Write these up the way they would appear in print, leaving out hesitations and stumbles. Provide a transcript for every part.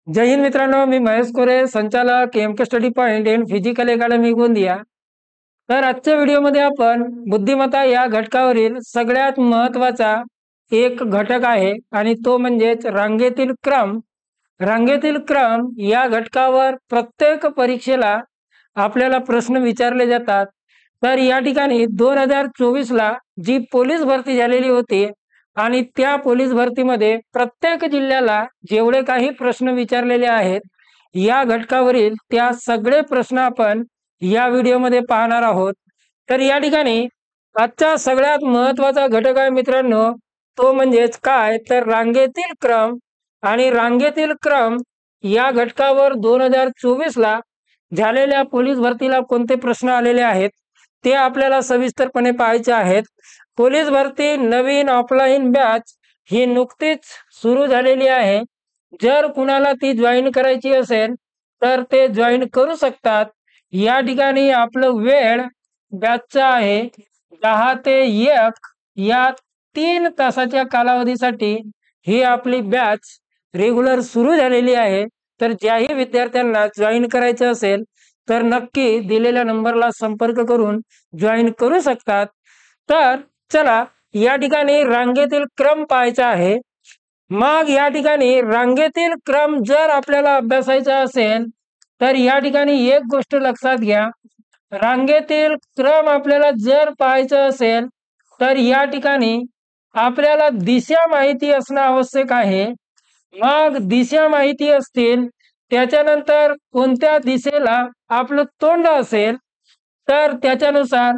जय हिंद मित्रांनो, मी महेश कोरे, संचालक MK study point in physical academy Gondia. तर आजच्या व्हिडिओमध्ये आपण बुद्धिमत्ता या घटकावरील सगळ्यात महत्त्वाचा एक घटक आहे आणि तो म्हणजेच रांगेतील क्रम। रांगेतील क्रम या घटकावर प्रत्येक परीक्षेला आपल्याला प्रश्न विचारले जातात। तर या ठिकाणी 2024 ला जी पोलीस भरती झालेली होती आणि त्या पोलीस भरतीमध्ये प्रत्येक जिल्ह्याला जेवढे काही प्रश्न विचारलेले आहेत या घटकावरील त्या सगळे प्रश्न आपण या व्हिडिओमध्ये पाहणार आहोत। तर या ठिकाणी आजचा सगळ्यात महत्त्वाचा घटक आहे मित्रांनो, तो म्हणजेच काय तर रांगेतील क्रम। आणि रांगेतील क्रम या घटकावर 2024 ला झालेल्या पोलीस भरतीला कोणते प्रश्न आलेले आहेत ते आपल्याला सविस्तरपणे पाहायचे आहेत। पोलीस भरती नवीन ऑफलाईन बॅच ही नुकतीच सुरू झालेली आहे। जर कुणाला ती जॉईन करायची असेल तर ते जॉईन करू शकतात। या ठिकाणी आपलं वेळ बॅचचा आहे 10 ते 1 या 3 तासाच्या कालावधीसाठी ही आपली बॅच रेग्युलर सुरू झालेली आहे। तर ज्याही विद्यार्थ्यांना जॉईन करायचं असेल तर नक्की दिलेल्या नंबरला संपर्क करून जॉईन करू शकतात। तर चला या ठिकाणी रांगेतील क्रम पाहायचा आहे। मग या ठिकाणी रांगेतील क्रम जर आपल्याला अभ्यासायचा असेल तर या ठिकाणी एक गोष्ट लक्षात घ्या, रांगेतील क्रम आपल्याला जर पाहायचं असेल तर या ठिकाणी आपल्याला दिशा माहिती असणं आवश्यक आहे। मग दिशा माहिती असतील त्याच्यानंतर कोणत्या दिशेला आपलं तोंड असेल तर त्याच्यानुसार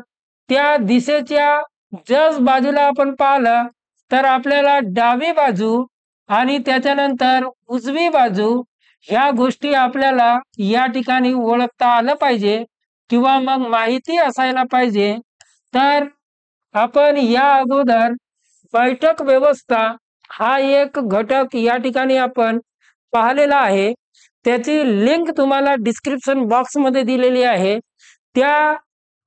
त्या दिशेच्या जस बाजूला आपण पाहिलं तर आपल्याला डावी बाजू आणि त्याच्यानंतर उजवी बाजू ह्या गोष्टी आपल्याला या ठिकाणी ओळखता आलं पाहिजे किंवा मग माहिती असायला पाहिजे। तर आपण या अगोदर बैठक व्यवस्था हा एक घटक या ठिकाणी आपण पाहिलेला आहे, त्याची लिंक तुम्हाला डिस्क्रिप्शन बॉक्समध्ये दिलेली आहे। त्या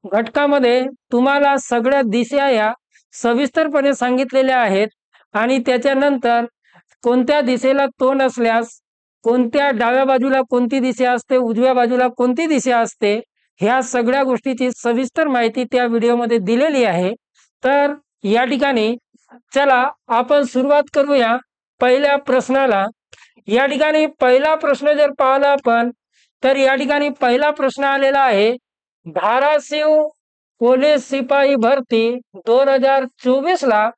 घटकामध्ये तुम्हाला सगळ्या दिशा या सविस्तरपणे सांगितलेल्या आहेत आणि त्याच्यानंतर कोणत्या दिशेला तोंड असल्यास कोणत्या डाव्या बाजूला कोणती दिशा असते, उजव्या बाजूला कोणती दिशा असते, ह्या सगळ्या गोष्टीची सविस्तर माहिती त्या व्हिडिओमध्ये दिलेली आहे। तर या ठिकाणी चला आपण सुरुवात करूया पहिल्या प्रश्नाला। या ठिकाणी पहिला प्रश्न जर पाहिला आपण तर या ठिकाणी पहिला प्रश्न आलेला आहे, धाराशिव पोलीस सिपाही भरती 2024 ला।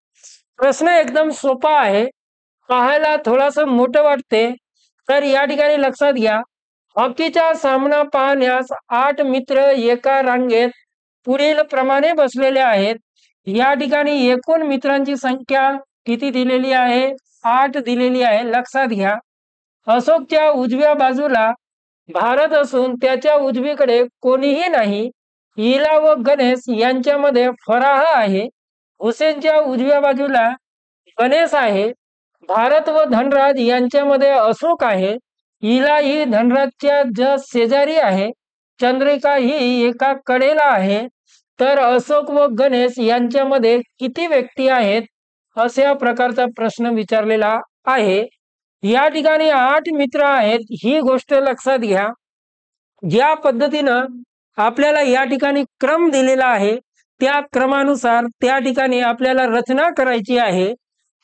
प्रश्न एकदम सोपा आहे, पाहायला थोडासा मोठं वाटते। तर या ठिकाणी लक्षात घ्या, हॉकीचा सामना पाहण्यास 8 मित्र एका रांगेत पुढील प्रमाणे बसलेले आहेत। या ठिकाणी एकूण मित्रांची संख्या किती दिलेली आहे, 8 दिलेली आहे। लक्षात घ्या, अशोकच्या उजव्या बाजूला भारत असून त्याच्या उजवीकडे कोणीही नाही। इला व गणेश यांच्यामध्ये फराह आहे। हुसेनच्या उजव्या बाजूला गणेश आहे। भारत व धनराज यांच्यामध्ये अशोक आहे। इला ही धनराजच्या जस्ट शेजारी आहे। चंद्रिका ही एका कडेला आहे। तर अशोक व गणेश यांच्यामध्ये किती व्यक्ती आहेत अशा प्रकारचा प्रश्न विचारलेला आहे। या ठिकाणी 8 मित्र आहेत ही गोष्ट लक्षात घ्या। ज्या पद्धतीनं आपल्याला या ठिकाणी क्रम दिलेला आहे त्या क्रमानुसार त्या ठिकाणी आपल्याला रचना करायची आहे।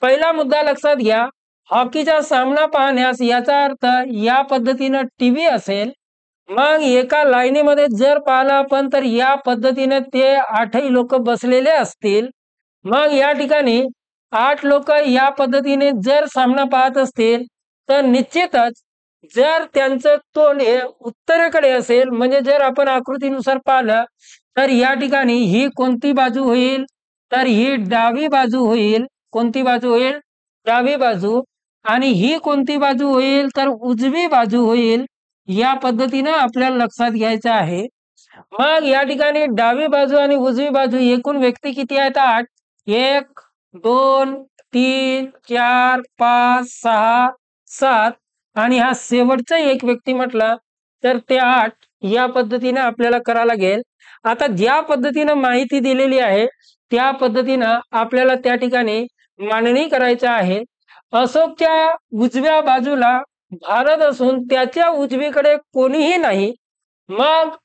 पहिला मुद्दा लक्षात घ्या, हॉकीचा सामना पाहण्यास याचा अर्थ या पद्धतीनं टीव्ही असेल। मग एका लाईनीमध्ये जर पाहिलं आपण तर या पद्धतीने ते 8ही लोक बसलेले असतील। मग या ठिकाणी 8 लोक या पद्धतीने जर सामना पाहत असतील तर निश्चितच जर त्यांचं तोंड हे उत्तरेकडे असेल, म्हणजे जर आपण आकृतीनुसार पाहिलं तर या ठिकाणी ही कोणती बाजू होईल तर ही डावी बाजू होईल। कोणती बाजू होईल, डावी बाजू। आणि ही कोणती बाजू होईल तर उजवी बाजू होईल। या पद्धतीने आपल्याला लक्षात घ्यायचं आहे। मग या ठिकाणी डावी बाजू आणि उजवी बाजू एकूण व्यक्ती किती आहेत, 8। 1 2 3 4 5 6 7 आणि हा शेवटचा एक व्यक्ती म्हटला तर ते 8। या पद्धतीने आपल्याला करावं लागेल। आता ज्या पद्धतीने माहिती दिलेली आहे त्या पद्धतीने आपल्याला त्या ठिकाणी मांडणी करायचं आहे। अशोकच्या उजव्या बाजूला भारत असून त्याच्या उजवीकडे कोणीही नाही, मग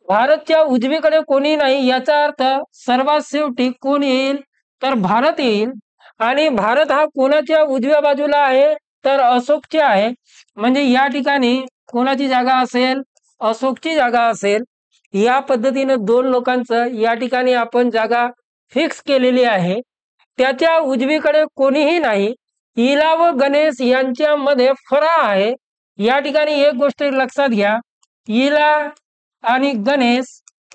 भारतच्या उजवीकडे कोणी नाही याचा अर्थ सर्वात शेवटी कोण येईल, तर भारत येईल. आणि भारत हा कोणाच्या उजव्या बाजूला आहे, तर अशोकची आहे. म्हणजे या ठिकाणी कोणाची जागा असेल, अशोकची जागा असेल. या पद्धतीनं दोन लोकांचं या ठिकाणी आपण जागा फिक्स केलेली आहे. त्याच्या उजवीकडे कोणीही नाही. इला व गणेश यांच्यामध्ये फराळ आहे. या ठिकाणी एक गोष्ट लक्षात घ्या, इला आणि गणेश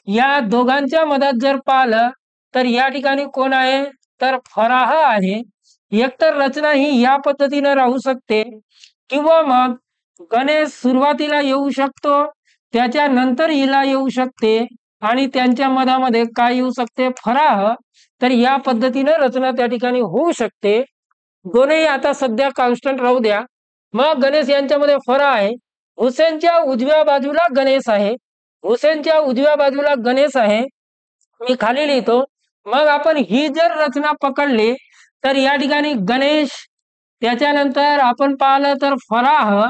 या दोघांच्या मधात जर पाहिलं तर या ठिकाणी कोण आहे, तर फराह आहे. एकतर रचना ही या पद्धतीने राहू शकते किंवा मग गणेश सुरुवातीला येऊ शकतो, त्याच्यानंतर इला येऊ शकते आणि त्यांच्या मधामध्ये काय येऊ शकते, फराह. तर या पद्धतीने रचना त्या ठिकाणी होऊ शकते. दोन्ही आता सध्या कॉन्स्टंट राहू द्या. मग गणेश यांच्यामध्ये फराह आहे. हुसेनच्या उजव्या बाजूला गणेश आहे. हुसेनच्या उजव्या बाजूला गणेश आहे. मी खाली लिहितो. मग आपण ही जर रचना पकडली तर या ठिकाणी गणेश, त्याच्यानंतर आपण पाहिलं तर फराह,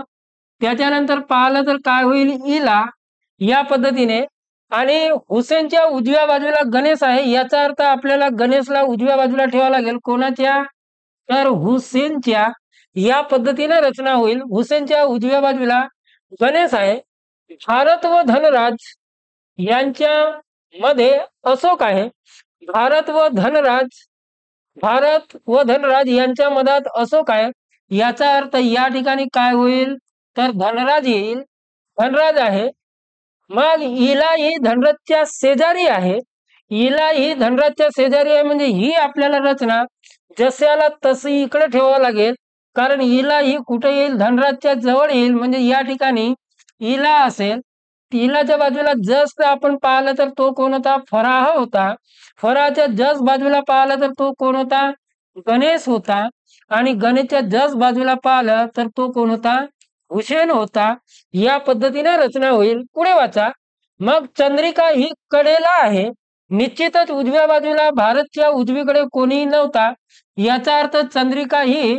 त्याच्यानंतर पाहिलं तर काय होईल, इला. या पद्धतीने. आणि हुसेनच्या उजव्या बाजूला गणेश आहे, याचा अर्थ आपल्याला गणेशला उजव्या बाजूला ठेवावा लागेल. कोणाच्या, तर हुसेनच्या. या पद्धतीने रचना होईल. हुसेनच्या उजव्या बाजूला गणेश आहे. भारत व धनराज यांच्या मध्ये अशोक आहे. भारत व धनराज यांच्या मधात अशोक आहे. याचा अर्थ या ठिकाणी काय होईल, तर धनराज येईल. धनराज आहे. मग इला ही धनराजच्या शेजारी आहे. इला ही धनराजच्या शेजारी आहे म्हणजे ही आपल्याला रचना जशाला तशी इकडे ठेवावं लागेल. कारण इला ही कुठे येईल, धनराजच्या जवळ येईल. म्हणजे या ठिकाणी इला असेल. इलाच्या बाजूला जस्ट आपण पाहिलं तर तो कोण होता, फराह होता. फराहच्या जस्ट बाजूला पाहिलं तर तो कोण होता, गणेश होता. आणि गणेशच्या जस्ट बाजूला पाहिलं तर तो कोण होता, हुसेन होता. या पद्धतीने रचना होईल. पुढे वाचा. मग चंद्रिका ही कडेला आहे. निश्चितच उजव्या बाजूला भारतच्या उजवीकडे कोणीही नव्हता. याचा अर्थ चंद्रिका ही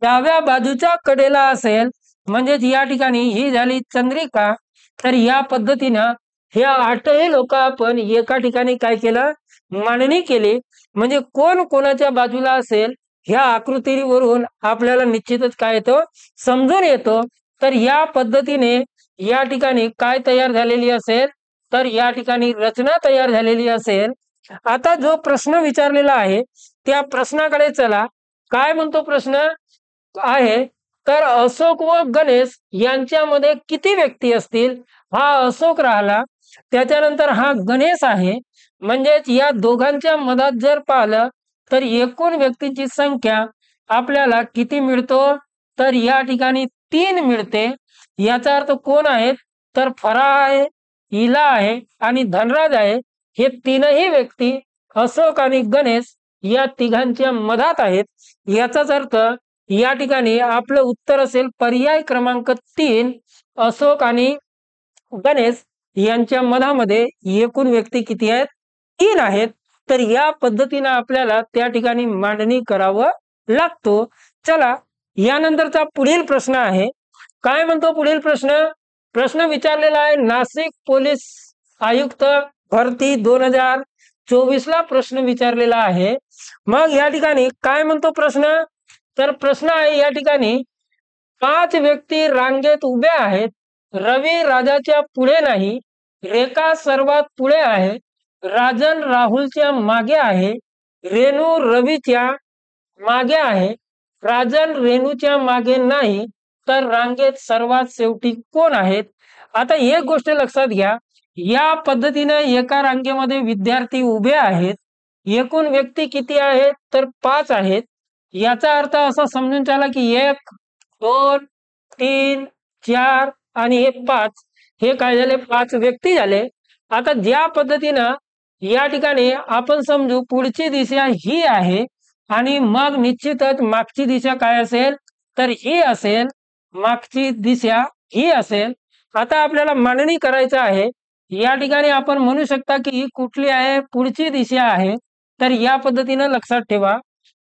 डाव्या बाजूच्या कडेला असेल. म्हणजेच या ठिकाणी ही झाली चंद्रिका. तर या पद्धतीनं ह्या आठही लोक आपण एका ठिकाणी काय केलं, मांडणी केली. म्हणजे कोण कोणाच्या बाजूला असेल ह्या आकृतीवरून आपल्याला निश्चितच काय येतो, समजून येतो. तर या पद्धतीने या ठिकाणी काय तयार झालेली असेल, तर या ठिकाणी रचना तयार झालेली असेल. आता जो प्रश्न विचारलेला आहे त्या प्रश्नाकडे चला. काय म्हणतो प्रश्न आहे, तर अशोक व गणेश यांच्यामध्ये किती व्यक्ती असतील. हा अशोक राहिला, त्याच्यानंतर हा गणेश आहे. म्हणजेच या दोघांच्या मधात जर पाहिलं तर एकूण व्यक्तींची संख्या आपल्याला किती मिळतो, तर या ठिकाणी 3 मिळते. याचा अर्थ कोण आहेत, तर फराह आहे, इला आहे आणि धनराज आहे. हे तीनही व्यक्ती अशोक आणि गणेश या तिघांच्या मधात आहेत. याचाच अर्थ या ठिकाणी आपलं उत्तर असेल पर्याय क्रमांक 3, अशोक आणि गणेश यांच्या मधामध्ये एकूण व्यक्ती किती आहेत, 3 आहेत. तर या पद्धतीने आपल्याला त्या ठिकाणी मांडणी करावं लागतो. चला यानंतरचा पुढील प्रश्न आहे. काय म्हणतो पुढील प्रश्न विचारलेला आहे नाशिक पोलीस आयुक्त भरती 2024 ला प्रश्न विचारलेला आहे. मग या ठिकाणी काय म्हणतो प्रश्न, तर प्रश्न आहे या ठिकाणी 5 व्यक्ती रांगेत उभे आहेत. रवी राजाच्या पुढे नाही, रेखा सर्वात पुढे आहे, राजन राहुलच्या मागे आहे, रेणू रवीच्या मागे आहे, राजन रेणूच्या मागे नाही, तर रांगेत सर्वात शेवटी कोण आहेत. आता एक गोष्ट लक्षात घ्या, या पद्धतीने एका रांगेमध्ये विद्यार्थी उभे आहेत. एकूण व्यक्ती किती आहेत, तर 5 आहेत. याचा अर्थ असा समजून चला की 1 2 3 4 आणि हे 5, हे काय झाले, 5 व्यक्ती झाले. आता ज्या पद्धतीनं या ठिकाणी आपण समजू पुढची दिशा ही आहे आणि मग निश्चितच मागची दिशा काय असेल, तर ही असेल. मागची दिशा ही असेल. आता आपल्याला मांडणी करायचं आहे. या ठिकाणी आपण म्हणू शकता की ही कुठली आहे, पुढची दिशा आहे. तर या पद्धतीने लक्षात ठेवा.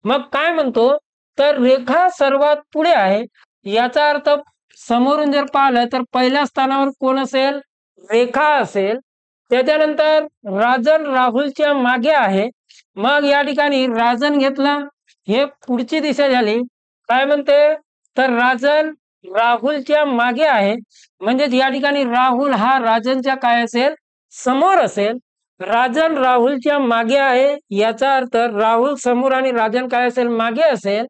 मग काय म्हणतो, तर रेखा सर्वात पुढे आहे. याचा अर्थ समोरून जर पाहिलं तर पहिल्या स्थानावर कोण असेल? रेखा असेल. त्याच्यानंतर राजन राहुलच्या मागे आहे. मग या ठिकाणी राजन घेतला, हे पुढची दिशा झाली. काय म्हणते? तर राजन राहुलच्या मागे आहे, म्हणजे या ठिकाणी राहुल हा राजनच्या काय असेल? समोर असेल. राजन राहुलच्या मागे आहे याचा अर्थ राहुल समोर आणि राजन काय असेल? मागे असेल.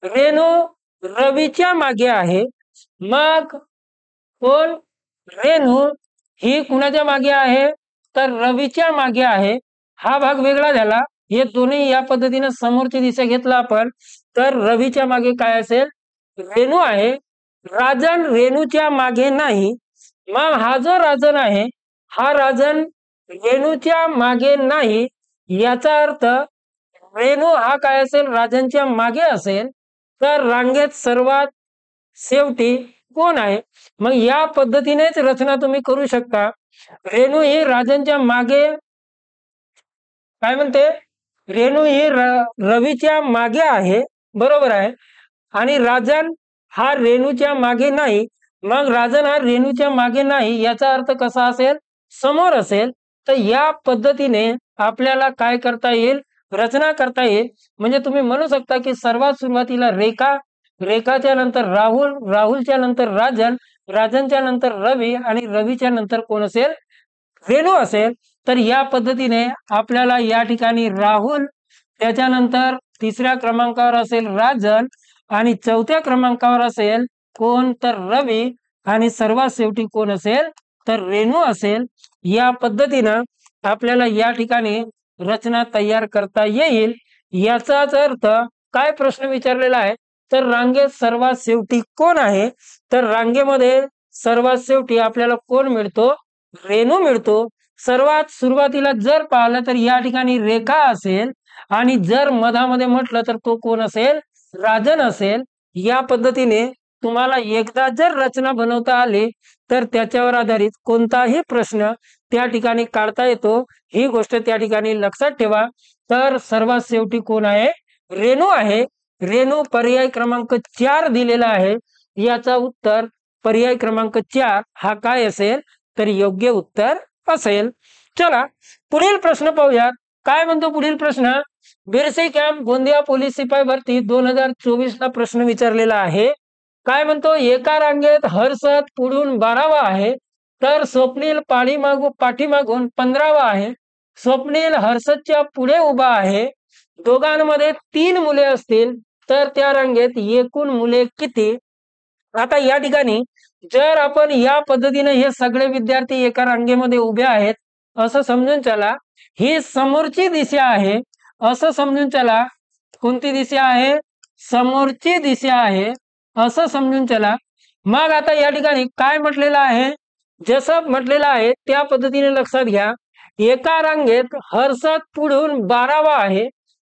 रेणू रवीच्या मागे आहे. मग कोण? रेणू ही कुणाच्या मागे आहे? तर रवीच्या मागे आहे. हा भाग वेगळा झाला. हे दोन्ही या पद्धतीने समोरची दिशा घेतला आपण तर रवीच्या मागे काय असेल? रेणू आहे. राजन रेणूच्या मागे नाही. मग हा जो राजन आहे हा राजन रेणूच्या मागे नाही, याचा अर्थ रेणू हा काय असेल? राजनच्या मागे असेल. तर रांगेत सर्वात शेवटी कोण आहे? मग या पद्धतीनेच रचना तुम्ही करू शकता. रेणू ही राजनच्या मागे, काय म्हणते? रेणू ही रवीच्या मागे आहे, बरोबर आहे. आणि राजन हा रेणूच्या मागे नाही. मग राजन हा रेणूच्या मागे नाही याचा अर्थ कसा असेल? समोर असेल. तर या पद्धतीने आपल्याला काय करता येईल? रचना करता येईल. म्हणजे तुम्ही म्हणू शकता की सर्वात सुरुवातीला रेखा, रेखाच्या नंतर राहुल, राहुलच्या नंतर राजन, राजनच्या नंतर रवी आणि रवीच्या नंतर कोण असेल? रेणू असेल. तर या पद्धतीने आपल्याला या ठिकाणी राहुल, त्याच्यानंतर तिसऱ्या क्रमांकावर असेल राजन आणि चौथ्या क्रमांकावर असेल कोण? तर रवी आणि सर्वात शेवटी कोण असेल? तर रेणू असेल. या पद्धतीनं आपल्याला या ठिकाणी रचना तयार करता येईल. याचाच अर्थ काय प्रश्न विचारलेला आहे? तर रांगेत सर्वात शेवटी कोण आहे? तर रांगेमध्ये सर्वात शेवटी आपल्याला कोण मिळतो? रेणू मिळतो. सर्वात सुरुवातीला जर पाहिलं तर या ठिकाणी रेखा असेल आणि जर मधामध्ये म्हटलं तर तो कोण असेल? राजन असेल. या पद्धतीने तुम्हाला एकदा जर रचना बनवता आली तर त्याच्यावर आधारित कोणताही प्रश्न त्या ठिकाणी काढता येतो. ही गोष्ट त्या ठिकाणी लक्षात ठेवा. तर सर्वात शेवटी कोण आहे? रेणू आहे. रेणू पर्याय क्रमांक 4 दिलेला आहे. याचा उत्तर पर्याय क्रमांक 4 हा काय असेल? तर योग्य उत्तर असेल. चला पुढील प्रश्न पाहूयात. काय म्हणतो पुढील प्रश्न? बिरसी कॅम्प गोंदिया पोलीस शिपाई भरती 2024 ला प्रश्न विचारलेला आहे. काय म्हणतो? एका रांगेत हर्षद पुढून 12वा आहे, तर स्वप्नील पाठीमागून 15वा आहे. स्वप्नील हर्षदच्या पुढे उभा आहे. दोघांमध्ये 3 मुले असतील तर त्या रांगेत एकूण मुले किती? आता या ठिकाणी जर आपण या पद्धतीने हे सगळे विद्यार्थी एका रांगेमध्ये उभे आहेत असं समजून चला. ही समोरची दिशा आहे असं समजून चला. कोणती दिशा आहे? समोरची दिशा आहे असं समजून चला. मग आता या ठिकाणी काय म्हटलेलं आहे? जसं म्हटलेलं आहे त्या पद्धतीने लक्षात घ्या. एका रांगेत हर्षद पुढून 12वा आहे.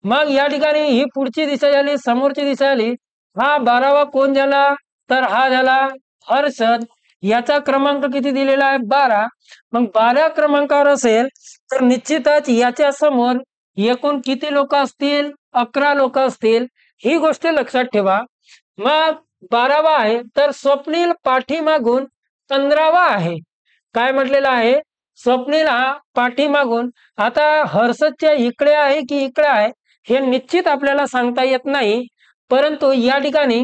मग या ठिकाणी ही पुढची दिशा झाली, समोरची दिशा झाली. हा 12वा कोण झाला? तर हा झाला हर्षद. याचा क्रमांक किती दिलेला आहे? 12. मग 12 क्रमांकावर असेल तर निश्चितच याच्या समोर एकूण किती लोक असतील? 11 लोक असतील. ही गोष्ट लक्षात ठेवा. मग 12वा आहे तर स्वप्नील पाठीमागून 15वा आहे. काय म्हटलेलं आहे? स्वप्नील हा पाठीमागून. आता हर्षदच्या इकडे आहे की इकडे आहे हे निश्चित आपल्याला सांगता येत नाही, परंतु या ठिकाणी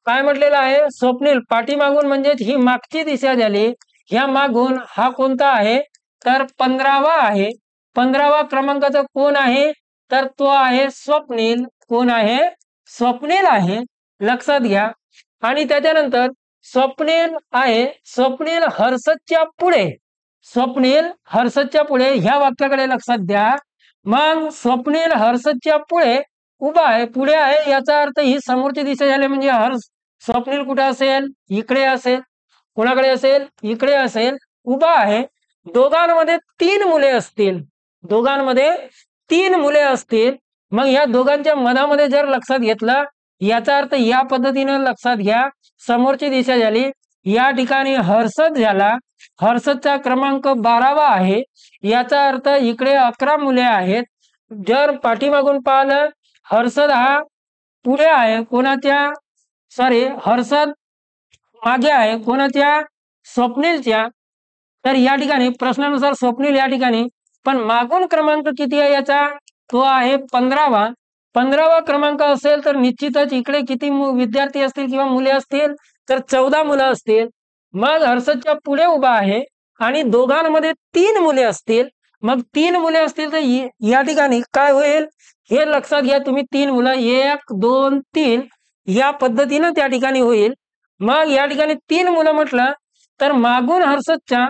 काय म्हटलेलं आहे? स्वप्नील पाठीमागून म्हणजे ही मागची दिशा झाली. ह्या मागून हा कोणता आहे? तर 15वा आहे. 15वा क्रमांकाचा कोण आहे? तर तो आहे स्वप्नील. कोण आहे? स्वप्नील आहे. लक्षात घ्या. आणि त्याच्यानंतर स्वप्नील आहे. स्वप्नील हर्षदच्या पुढे. स्वप्नील हर्षदच्या पुढे ह्या वाक्याकडे लक्षात द्या. मग स्वप्नील हर्षदच्या पुढे उभा आहे, पुढे आहे. याचा अर्थ ही समोरची दिशा झाली म्हणजे स्वप्नील कुठे असेल? इकडे असेल. कोणाकडे असेल? इकडे असेल. उभा आहे. दोघांमध्ये 3 मुले असतील. दोघांमध्ये 3 मुले असतील. मग या दोघांच्या मधामध्ये जर लक्षात घेतलं याचा अर्थ या पद्धतीने लक्षात घ्या. समोरची दिशा झाली. या ठिकाणी हर्षद झाला. हर्षदचा क्रमांक 12वा आहे. याचा अर्थ इकडे 11 मुले आहेत. जर पाठीमागून पाहिलं हर्षद हा पुढे आहे. कोणाच्या? हर्षद मागे आहे कोणाच्या? स्वप्नीलच्या. तर या ठिकाणी प्रश्नानुसार स्वप्नील या ठिकाणी, पण मागून क्रमांक किती आहे याचा? तो आहे 15वा. 15वा क्रमांक असेल तर निश्चितच इकडे किती विद्यार्थी असतील किंवा मुले असतील? तर 14 मुलं असतील. मग हर्षदच्या पुढे उभा आहे आणि दोघांमध्ये 3 मुले असतील. मग 3 मुले असतील तर या ठिकाणी काय होईल हे लक्षात घ्या तुम्ही. 3 मुलं 1 2 3 या पद्धतीनं त्या ठिकाणी होईल. मग या ठिकाणी 3 मुलं म्हटलं तर मागून हर्षदच्या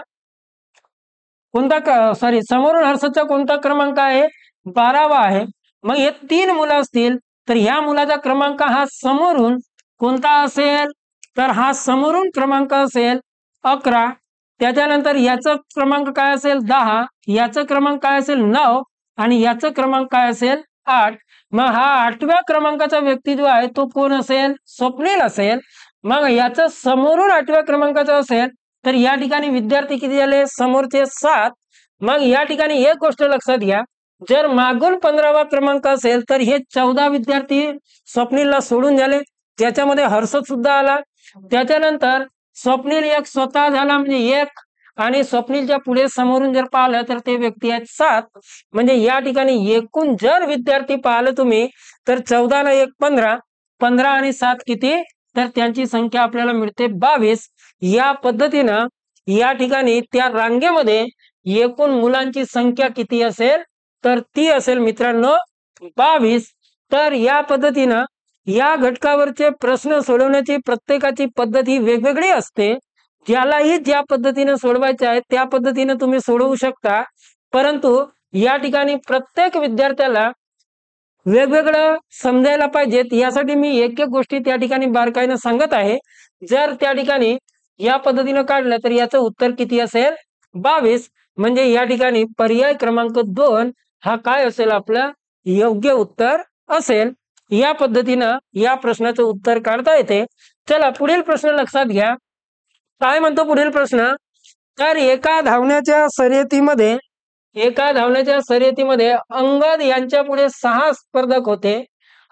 कोणता समोरून हर्षदचा कोणता क्रमांक आहे? 12वा आहे. मग हे 3 मुलं असतील तर ह्या मुलाचा क्रमांक हा समोरून कोणता असेल? तर हा समोरून क्रमांक असेल 11. त्याच्यानंतर याचा क्रमांक काय असेल? 10. याचा क्रमांक काय असेल? 9. आणि याचा क्रमांक काय असेल? 8. मग हा 8व्या क्रमांकाचा व्यक्ती जो आहे तो कोण असेल? स्वप्नील असेल. मग याचा समोरून 8व्या क्रमांकाचा असेल तर या ठिकाणी विद्यार्थी किती झाले? समोरचे 7. मग या ठिकाणी एक गोष्ट लक्षात घ्या, जर मागून 15वा क्रमांक असेल तर हे 14 विद्यार्थी स्वप्नीलला सोडून झाले. त्याच्यामध्ये हर्षद सुद्धा आला. त्याच्यानंतर स्वप्नील एक स्वतः झाला म्हणजे 1. आणि स्वप्नीलच्या पुढे समोरून जर पाहिलं तर ते व्यक्ती आहेत 7. म्हणजे या ठिकाणी एकूण जर विद्यार्थी पाहिलं तुम्ही तर 14 ला 1 15. 15 आणि 7 किती? तर त्यांची संख्या आपल्याला मिळते 22. या पद्धतीनं या ठिकाणी त्या रांगेमध्ये एकूण मुलांची संख्या किती असेल? तर ती असेल मित्रांनो 22. तर या पद्धतीनं या घटकावरचे प्रश्न सोडवण्याची प्रत्येकाची पद्धत ही वेगवेगळी असते. ज्यालाही ज्या पद्धतीने सोडवायचे आहे त्या पद्धतीने तुम्ही सोडवू शकता. परंतु या ठिकाणी प्रत्येक विद्यार्थ्याला वेगवेगळं समजायला पाहिजेत यासाठी मी एक एक गोष्टी त्या ठिकाणी बारकाईने सांगत आहे. जर त्या ठिकाणी या पद्धतीने काढलं तर याचं उत्तर किती असेल? 22. म्हणजे या ठिकाणी पर्याय क्रमांक 2 हा काय असेल? आपलं योग्य उत्तर असेल. या पद्धतीनं या प्रश्नाचं उत्तर काढता येते. चला पुढील प्रश्न लक्षात घ्या. काय म्हणतो पुढील प्रश्न? तर एका धावण्याच्या शर्यतीमध्ये अंगद यांच्या पुढे 6 स्पर्धक होते.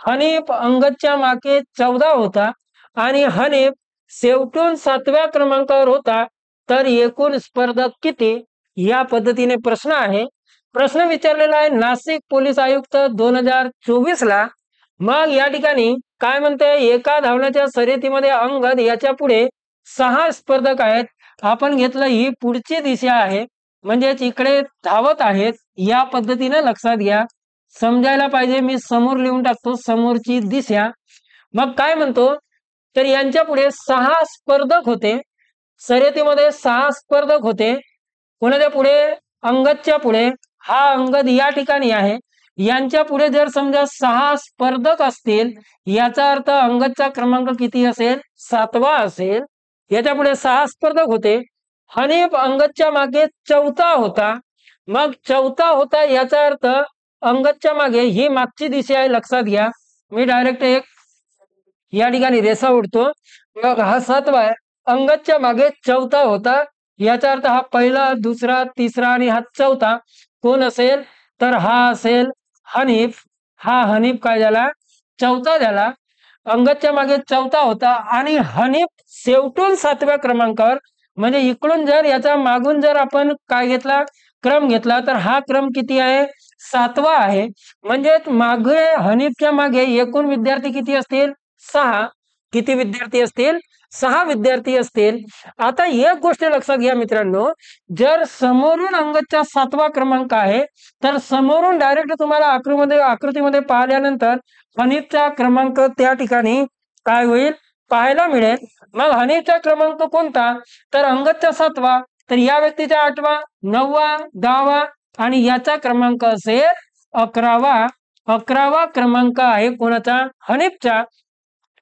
हनीफ अंगदच्या मागे 14 होता आणि हनीफ शेवटून 7व्या क्रमांकावर होता. तर एकूण स्पर्धक किती? या पद्धतीने प्रश्न आहे. प्रश्न विचारलेला आहे नाशिक पोलीस आयुक्त 2024 ला. मग या ठिकाणी काय म्हणते? एका धावण्याच्या शर्यतीमध्ये अंगद याच्या पुढे 6 स्पर्धक आहेत. आपण घेतलं ही पुढची दिशा आहे म्हणजेच इकडे धावत आहेत. या पद्धतीने लक्षात घ्या, समजायला पाहिजे. मी समोर लिहून टाकतो समोरची दिशा. मग काय म्हणतो? तर यांच्या पुढे 6 स्पर्धक होते. शर्यतीमध्ये 6 स्पर्धक होते. कोणाच्या पुढे? अंगदच्या पुढे. हा अंगद या ठिकाणी आहे. यांच्या पुढे जर समजा 6 स्पर्धक असतील याचा अर्थ अंगदचा क्रमांक किती असेल? 7वा असेल. याच्या पुढे 6 स्पर्धक होते. हनीफ अंगदच्या मागे 4था होता. मग 4था होता याचा अर्थ अंगदच्या मागे ही मागची दिशा आहे. लक्षात घ्या, मी डायरेक्ट एक या ठिकाणी रेषा उडतो. मग हा 7वा आहे. अंगदच्या मागे 4था होता याचा अर्थ हा पहिला, दुसरा, तिसरा आणि हा 4था कोण असेल? तर हा असेल हनीफ. हा हनीफ काय झाला? 4था झाला. अंगदच्या मागे 4था होता आणि हनीफ शेवटून 7व्या क्रमांकावर. म्हणजे इकडून जर याचा मागून जर आपण काय घेतला? क्रम घेतला तर हा क्रम किती आहे? 7वा आहे. म्हणजे मागे हनीफच्या मागे एकूण विद्यार्थी किती असतील? 6. किती विद्यार्थी असतील? 6 विद्यार्थी असतील. आता एक गोष्ट लक्षात घ्या मित्रांनो, जर समोरून अंगदचा 7वा क्रमांक आहे तर समोरून डायरेक्ट तुम्हाला आकृतीमध्ये पाहिल्यानंतर हनीफचा क्रमांक त्या ठिकाणी काय होईल? पाहायला मिळेल. मग हनीफचा क्रमांक कोणता? तर अंगदचा 7वा. तर या व्यक्तीचा 8वा, 9वा, 10वा आणि याचा क्रमांक असेल 11वा. 11वा क्रमांक आहे कोणाचा? हनीफचा.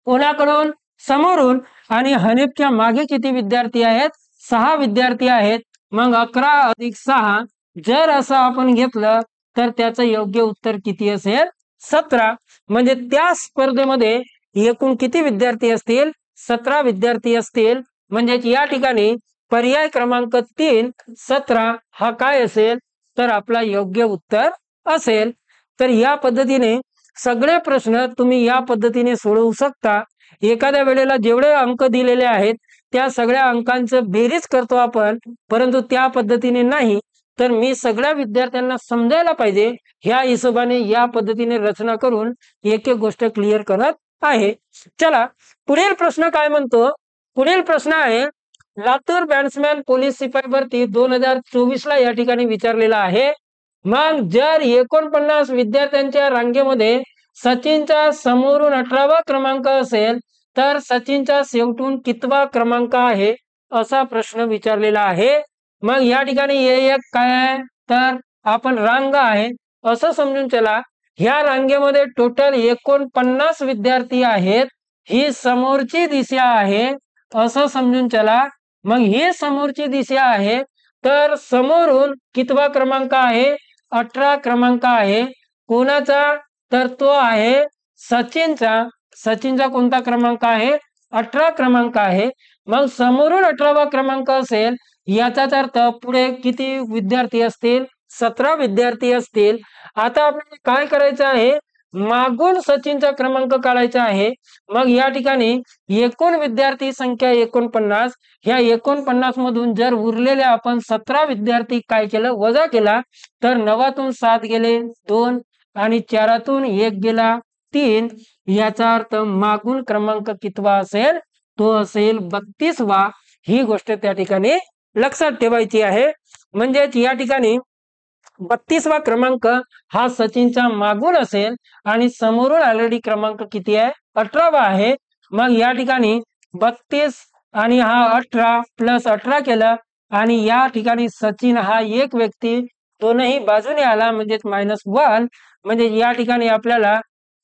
कोणाकडून? समोरून. आणि हनीफच्या मागे किती विद्यार्थी आहेत? 6 विद्यार्थी आहेत. मग 11 अधिक 6 जर असं आपण घेतलं तर त्याचं योग्य उत्तर किती असेल? 17. म्हणजे त्या स्पर्धेमध्ये एकूण किती विद्यार्थी असतील? 17 विद्यार्थी असतील. म्हणजे या ठिकाणी पर्याय क्रमांक 3 17 हा काय असेल? तर आपला योग्य उत्तर असेल. तर या पद्धतीने सगळे प्रश्न तुम्ही या पद्धतीने सोडवू शकता. एखाद्या वेळेला जेवढे अंक दिलेले आहेत त्या सगळ्या अंकांचं बेरीज करतो आपण, परंतु त्या पद्धतीने नाही, तर मी सगळ्या विद्यार्थ्यांना समजायला पाहिजे ह्या हिशोबाने या पद्धतीने रचना करून एक एक गोष्ट क्लिअर करत आहे। चला पुढील प्रश्न काय म्हणतो, पुढील प्रश्न आहे लातूर बॅट्समॅन पोलीस शिपाई भरती 2024 ला या ठिकाणी विचारलेला आहे। मग जर 49 विद्यार्थ्यांच्या रांगेमध्ये सचिनचा समोरून 18वा क्रमांक असेल तर सचिनचा शेवटून कितवा क्रमांक आहे असा प्रश्न विचारलेला आहे। मग या ठिकाणी हे एक काय आहे तर आपण रांग आहे असं समजून चला। ह्या रांगेमध्ये टोटल 49 विद्यार्थी आहेत, ही समोरची दिशा आहे असं समजून चला। मग ही समोरची दिशा आहे तर समोरून कितवा क्रमांक आहे, 18 क्रमांक आहे। कोणाचा तर तो आहे सचिनचा। सचिनचा कोणता क्रमांक आहे, 18 क्रमांक आहे। मग समोरून 18वा क्रमांक असेल याचाच अर्थ पुढे किती विद्यार्थी असतील, 17 विद्यार्थी असतील। आता आपल्याला काय करायचं आहे, मागून सचिनचा क्रमांक काढायचा आहे। मग या ठिकाणी एकूण विद्यार्थी संख्या 49, ह्या 49 मधून जर उरलेल्या आपण 17 विद्यार्थी काय केलं वजा केला तर 9तून 7 गेले 2 आणि 4तून 1 गेला 3, याचा अर्थ मागून क्रमांक कितवा असेल, तो असेल 32वा। ही गोष्ट त्या ठिकाणी लक्षात ठेवायची आहे। म्हणजे या ठिकाणी 32वा क्रमांक हा सचिनचा मागून असेल आणि समोरून ऑलरेडी क्रमांक किती आहे, 18वा आहे। मग या ठिकाणी 32 आणि हा 18 प्लस 18 केलं आणि या ठिकाणी सचिन हा एक व्यक्ती दोनही बाजूने आला म्हणजे -1। म्हणजे या ठिकाणी आपल्याला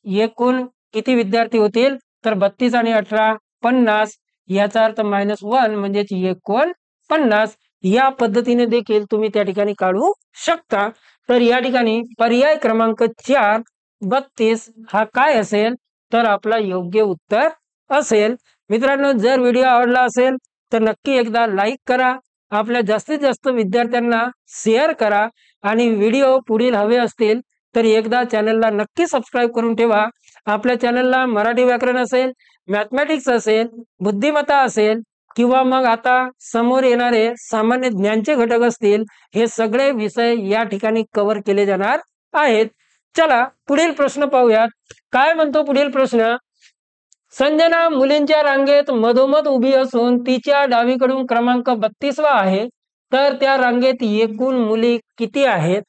एकूण किती विद्यार्थी होतील तर 32 आणि 18 50, याचा अर्थ -1 म्हणजे 49। या पद्धतीने देखील तुम्ही त्या ठिकाणी काढू शकता। तर या ठिकाणी पर्याय क्रमांक 4 32 हा काय असेल तर आपला योग्य उत्तर असेल। मित्रांनो जर व्हिडिओ आवडला असेल तर नक्की एकदा लाईक करा, आपल्या जास्तीत जास्त विद्यार्थ्यांना शेअर करा आणि व्हिडिओ पुढील हवे असतील तर एकदा चॅनलला नक्की सबस्क्राईब करून ठेवा। आपल्या चॅनलला मराठी व्याकरण असेल, मॅथमॅटिक्स असेल, बुद्धिमत्ता असेल किंवा मग आता समोर येणारे सामान्य ज्ञानचे घटक असतील, हे सगळे विषय या ठिकाणी कव्हर केले जाणार आहेत। चला पुढील प्रश्न पाहूयात। काय म्हणतो पुढील प्रश्न, संजना मुलींच्या रांगेत मधोमध उभी असून तिच्या डावीकडून क्रमांक 32वा आहे, तर त्या रांगेत एकूण मुली किती आहेत।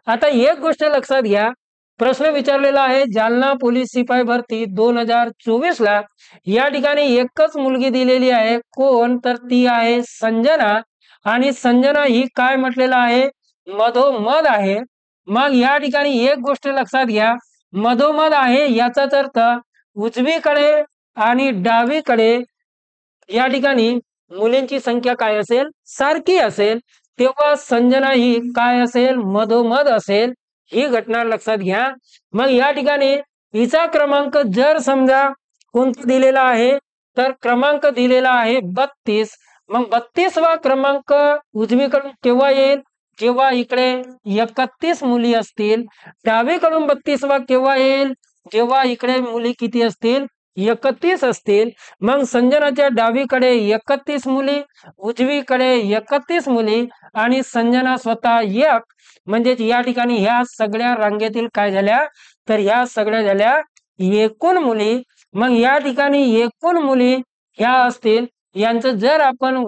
आता एक गोष्ट लक्षात घ्या, प्रश्न विचारलेला आहे जालना पोलीस शिपाई भरती 2024 ला। या ठिकाणी एकच मुलगी दिलेली आहे, कोण तर ती आहे संजना। आणि संजना ही काय म्हटलेलं आहे, मधोमध आहे। मग या ठिकाणी एक गोष्ट लक्षात घ्या, मधोमध आहे याचाच अर्थ उजवीकडे आणि डावीकडे या ठिकाणी मुलींची संख्या काय असेल, सारखी असेल, तेव्हा संजना ही काय असेल, मधोमध असेल। ही घटना लक्षात घ्या। मग या ठिकाणी हिचा क्रमांक जर समजा कोणता दिलेला आहे तर क्रमांक दिलेला आहे 32। मग 32वा क्रमांक उजवीकडून केव्हा येईल, जेव्हा इकडे 31 मुली असतील। डावीकडून 32वा केव्हा येईल, जेव्हा इकडे मुली किती असतील, 31 असतील। मग संजनाच्या डावीकडे 31 मुली, उजवीकडे 31 मुली आणि संजना स्वतः एक। म्हणजे या ठिकाणी ह्या सगळ्या रांगेतील काय झाल्या तर ह्या सगळ्या झाल्या एकूण मुली। मग या ठिकाणी एकूण मुली ह्या असतील, यांचं जर आपण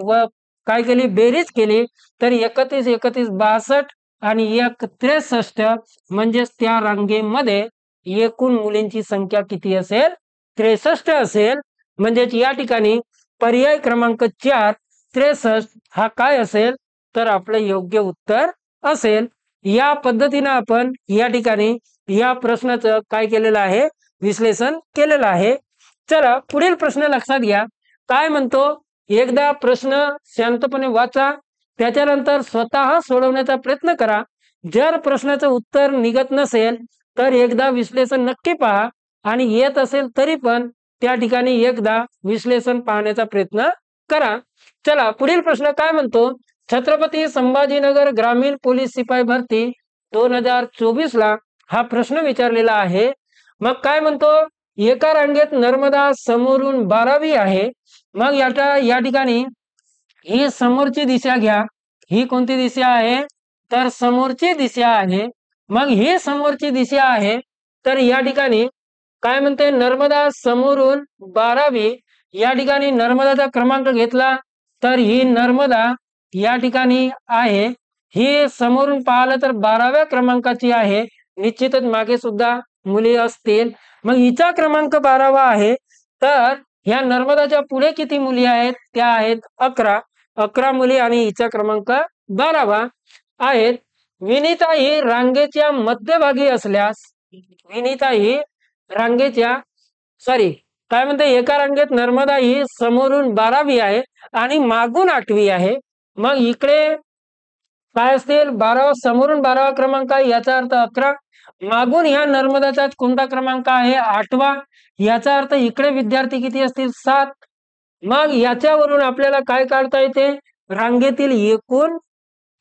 काय केली बेरीज केली तर 31 31 62 आणि 1 63, म्हणजेच त्या रांगेमध्ये एकूण मुलींची संख्या किती असेल, 63 असेल। म्हणजे या ठिकाणी पर्याय क्रमांक 4 63 हा काय असेल तर आपलं योग्य उत्तर असेल। या पद्धतीने आपण या ठिकाणी या प्रश्नाचं काय केलेलं आहे, विश्लेषण केलेलं आहे। चला पुढील प्रश्न लक्षात घ्या। काय म्हणतो, एकदा प्रश्न शांतपणे वाचा, त्याच्यानंतर स्वतः सोडवण्याचा प्रयत्न करा। जर प्रश्नाचं उत्तर निघत नसेल तर एकदा विश्लेषण नक्की पहा आणि येत असेल तरी पण त्या ठिकाणी एकदा विश्लेषण पाहण्याचा प्रयत्न करा। चला पुढील प्रश्न काय म्हणतो, छत्रपती संभाजीनगर ग्रामीण पोलीस शिपाई भरती 2024 ला हा प्रश्न विचारलेला आहे। मग काय म्हणतो, एका रांगेत नर्मदा समोरून 12वी आहे। मग या ठिकाणी ही समोरची दिशा घ्या, ही कोणती दिशा आहे तर समोरची दिशा आहे। मग ही समोरची दिशा आहे तर या ठिकाणी काय म्हणते नर्मदा समोरून 12वी, या ठिकाणी नर्मदाचा क्रमांक घेतला तर ही नर्मदा या ठिकाणी आहे, ही समोरून पाहिलं तर 12व्या क्रमांकाची आहे। निश्चितच मागे सुद्धा मुली असतील। मग हिचा क्रमांक 12वा आहे तर ह्या नर्मदाच्या पुढे किती मुली आहेत त्या आहेत 11 मुली आणि हिचा क्रमांक 12वा आहेत। विनीता ही रांगेच्या मध्यभागी असल्यास, विनीता ही रांगेच्या काय म्हणते एका रांगेत नर्मदा ही समोरून 12वी आहे आणि मागून 8वी आहे। मग इकडे काय असतील 12 समोरून 12वा क्रमांक आहे याचा अर्थ 11, मागून ह्या नर्मदाचा कोणता क्रमांक आहे 8वा, याचा अर्थ इकडे विद्यार्थी किती असतील 7। मग याच्यावरून आपल्याला काय काढता येते रांगेतील एकूण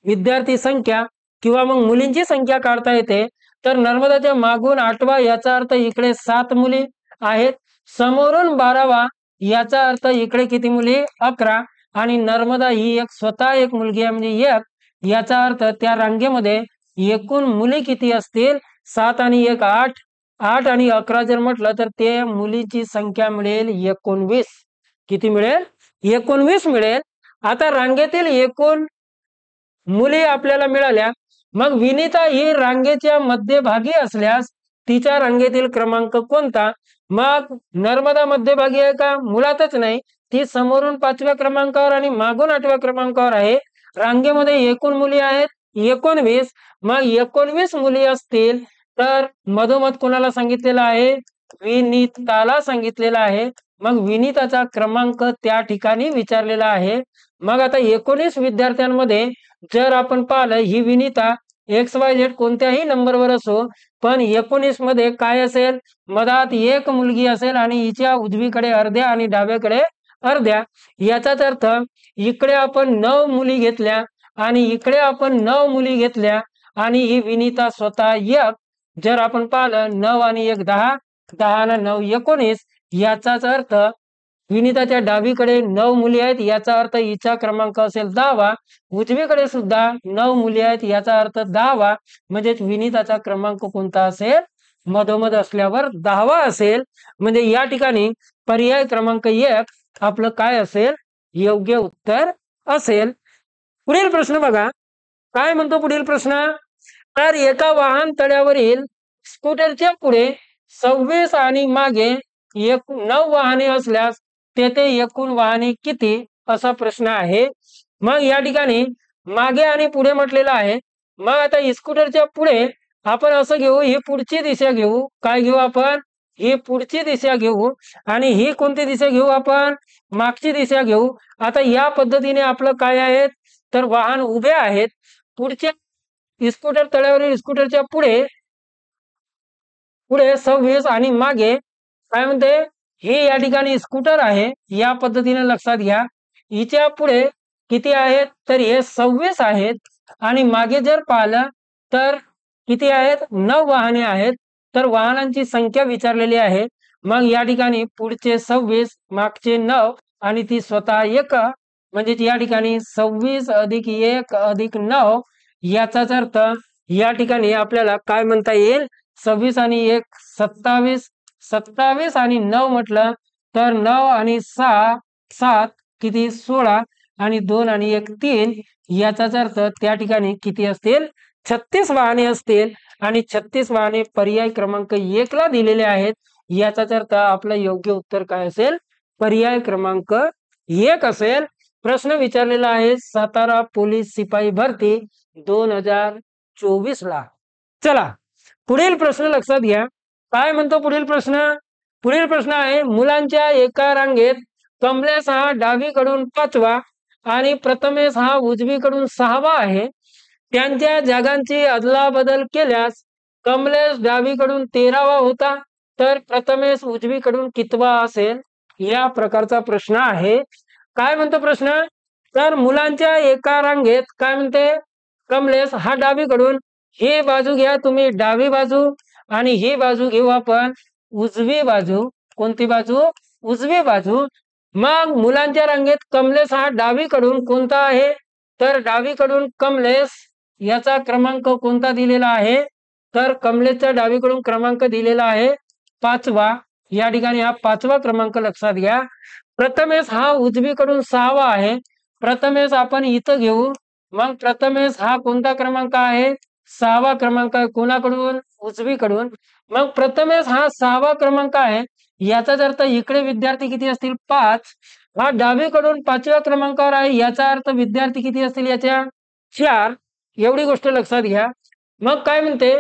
विद्यार्थी संख्या किंवा मग मुलींची संख्या काढता येते। तर नर्मदाच्या मागून 8वा याचा अर्थ इकडे 7 मुली आहेत, समोरून 12वा याचा अर्थ इकडे किती मुली 11 आणि नर्मदा ही स्वतः एक मुलगी आहे म्हणजे 1, याचा अर्थ त्या रांगेमध्ये एकूण मुली किती असतील 7 आणि 1 8, 8 आणि 11 जर म्हटलं तर ते मुलीची संख्या मिळेल 19। किती मिळेल 19 मिळेल। आता रांगेतील एकूण मुली आपल्याला मिळाल्या। मग विनीता ही रांगेच्या मध्यभागी असल्यास तिच्या रांगेतील क्रमांक कोणता, मग नर्मदा मध्यभागी आहे का मुळातच नाही, ती समोरून 5व्या क्रमांकावर आणि मागून 8व्या क्रमांकावर आहे। रांगेमध्ये एकूण मुली आहेत 19, मग 19 मुली असतील तर मधोमध कोणाला सांगितलेलं आहे विनीताला सांगितलेला आहे। मग विनीताचा क्रमांक त्या ठिकाणी विचारलेला आहे। मग आता 19 विद्यार्थ्यांमध्ये जर आपण पाहिलं ही विनीता XYZ कोणत्याही नंबरवर असो पण 19 मध्ये काय असेल मधात एक मुलगी असेल आणि हिच्या उजवीकडे अर्ध्या आणि डाव्याकडे अर्ध्या, याचाच अर्थ इकडे आपण 9 मुली घेतल्या आणि इकडे आपण 9 मुली घेतल्या आणि ही विनीता स्वतः एक, जर आपण पाहिलं 9 आणि 1 10, 10 आणि 9 19, याचाच अर्थ विनीताच्या डावीकडे 9 मुली आहेत याचा अर्थ हिचा क्रमांक असेल 10वा, उजवीकडे सुद्धा 9 मुली आहेत याचा अर्थ 10वा, म्हणजे विनीताचा क्रमांक कोणता असेल मधोमध असल्यावर 10वा असेल। म्हणजे या ठिकाणी पर्याय क्रमांक 1 आपलं काय असेल योग्य उत्तर असेल। पुढील प्रश्न बघा काय म्हणतो पुढील प्रश्न, तर एका वाहन तळ्यावरील स्कूटरच्या पुढे 26 आणि मागे 9 वाहने असल्यास तेथे एकूण वाहने किती असा प्रश्न आहे। मग या ठिकाणी मागे आणि पुढे म्हटलेलं आहे। मग आता स्कूटरच्या पुढे आपण असं घेऊ, ही पुढची दिशा घेऊ, काय घेऊ आपण ही पुढची दिशा घेऊ आणि ही कोणती दिशा घेऊ आपण मागची दिशा घेऊ। आता या पद्धतीने आपलं काय आहे तर वाहन उभे आहेत, पुढच्या स्कूटर तळ्यावरील स्कूटरच्या पुढे 26 आणि मागे काय म्हणते हे या ठिकाणी स्कूटर आहे, या पद्धतीने लक्षात घ्या। हिच्या पुढे किती आहेत तर हे 26 आहेत आणि मागे जर पाहिलं तर किती आहेत 9 वाहने आहेत, तर वाहनांची संख्या विचारलेली आहे। मग या ठिकाणी पुढचे 26 मागचे 9 आणि ती स्वतः 1, म्हणजे या ठिकाणी 26 अधिक 1 अधिक 9, याचाच अर्थ या ठिकाणी आपल्याला काय म्हणता येईल 26 आणि 1 27, 27 आणि 9 म्हटलं तर 9 आणि 6 7 किती 16 आणि 2 आणि 1 3, याचाच अर्थ त्या ठिकाणी किती असतील 36 वाहने असतील आणि 36 वाहने पर्याय क्रमांक 1 ला दिलेले आहेत। याचाच अर्थ आपलं योग्य उत्तर काय असेल पर्याय क्रमांक 1 असेल। प्रश्न विचारलेला आहे सातारा पोलीस सिपाही भरती 2024 ला। चला पुढील प्रश्न लक्षात घ्या काय म्हणतो पुढील प्रश्न आहे मुलांच्या एका रांगेत कमलेश हा डावीकडून 5वा आणि प्रथमेश हा उजवीकडून 6वा आहे। त्यांच्या जागांची अदलाबदल केल्यास कमलेश डावीकडून 13वा होता तर प्रथमेश उजवीकडून कितवा असेल, या प्रकारचा प्रश्न आहे। काय म्हणतो प्रश्न, तर मुलांच्या एका रांगेत काय म्हणते कमलेश हा डावीकडून, ही बाजू घ्या तुम्ही डावी बाजू आणि ही बाजू घेऊ आपण उजवी बाजू. कोणती बाजू? उजवी बाजू. मग मुलांच्या रांगेत कमलेश हा डावीकडून कोणता आहे? तर डावीकडून कमलेश याचा क्रमांक कोणता दिलेला आहे? तर कमलेशचा डावीकडून क्रमांक दिलेला आहे 5वा. या ठिकाणी हा 5वा क्रमांक लक्षात घ्या. प्रथमेश हा उजवीकडून 6वा आहे. प्रथमेश आपण इथं घेऊ. मग प्रथमेश हा कोणता क्रमांक आहे? 6वा क्रमांक आहे. कोणाकडून? उजवीकडून. मग प्रथमेश हा 6वा क्रमांक आहे. याचाच अर्थ इकडे विद्यार्थी किती असतील? 5. हा डावीकडून 5व्या क्रमांकावर आहे. याचा अर्थ विद्यार्थी किती असतील याच्या? 4. एवढी गोष्ट लक्षात घ्या. मग काय म्हणते?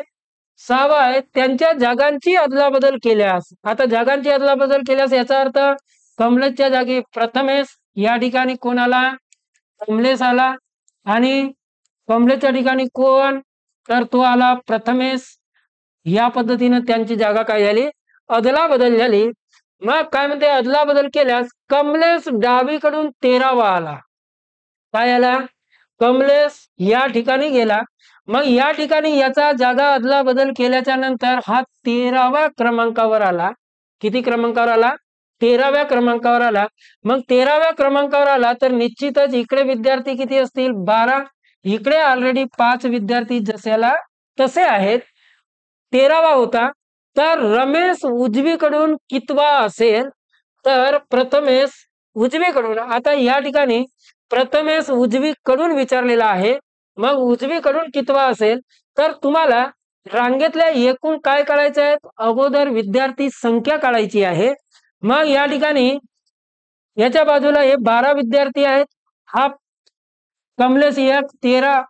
6वा आहे. त्यांच्या जागांची अदलाबदल केल्यास. आता जागांची अदलाबदल केल्यास याचा अर्थ कमलेशच्या जागी प्रथमेश, या ठिकाणी कोण आला? कमलेश आला. आणि कमलेशच्या ठिकाणी कोण? तर तो आला प्रथमेश. या पद्धतीने त्यांची जागा काय झाली? अदलाबदल झाली. मग काय म्हणते? अदलाबदल केल्यास कमलेश डावीकडून 13वा आला. काय आला? कमलेश या ठिकाणी गेला. मग या ठिकाणी याचा जागा अदला बदल केल्याच्या नंतर हा 13व्या क्रमांकावर आला. किती क्रमांकावर आला? 13व्या क्रमांकावर आला. मग 13व्या क्रमांकावर आला तर निश्चितच इकडे विद्यार्थी किती असतील? 12. इकडे ऑलरेडी 5 विद्यार्थी जसेला तसे आहेत. 13वा होता. तर रमेश उजवीकडून कितवा असेल? तर प्रथमेश उजवीकडून. आता या ठिकाणी प्रथमेश उजवीकडून विचारलेला आहे. मग उजवीकडून कितवा असेल? तर तुम्हाला रांगेतल्या एकूण काय काढायचं आहे? अगोदर विद्यार्थी संख्या काढायची आहे. मग या ठिकाणी याच्या बाजूला हे 12 विद्यार्थी आहेत. हा कमलेश 1, 13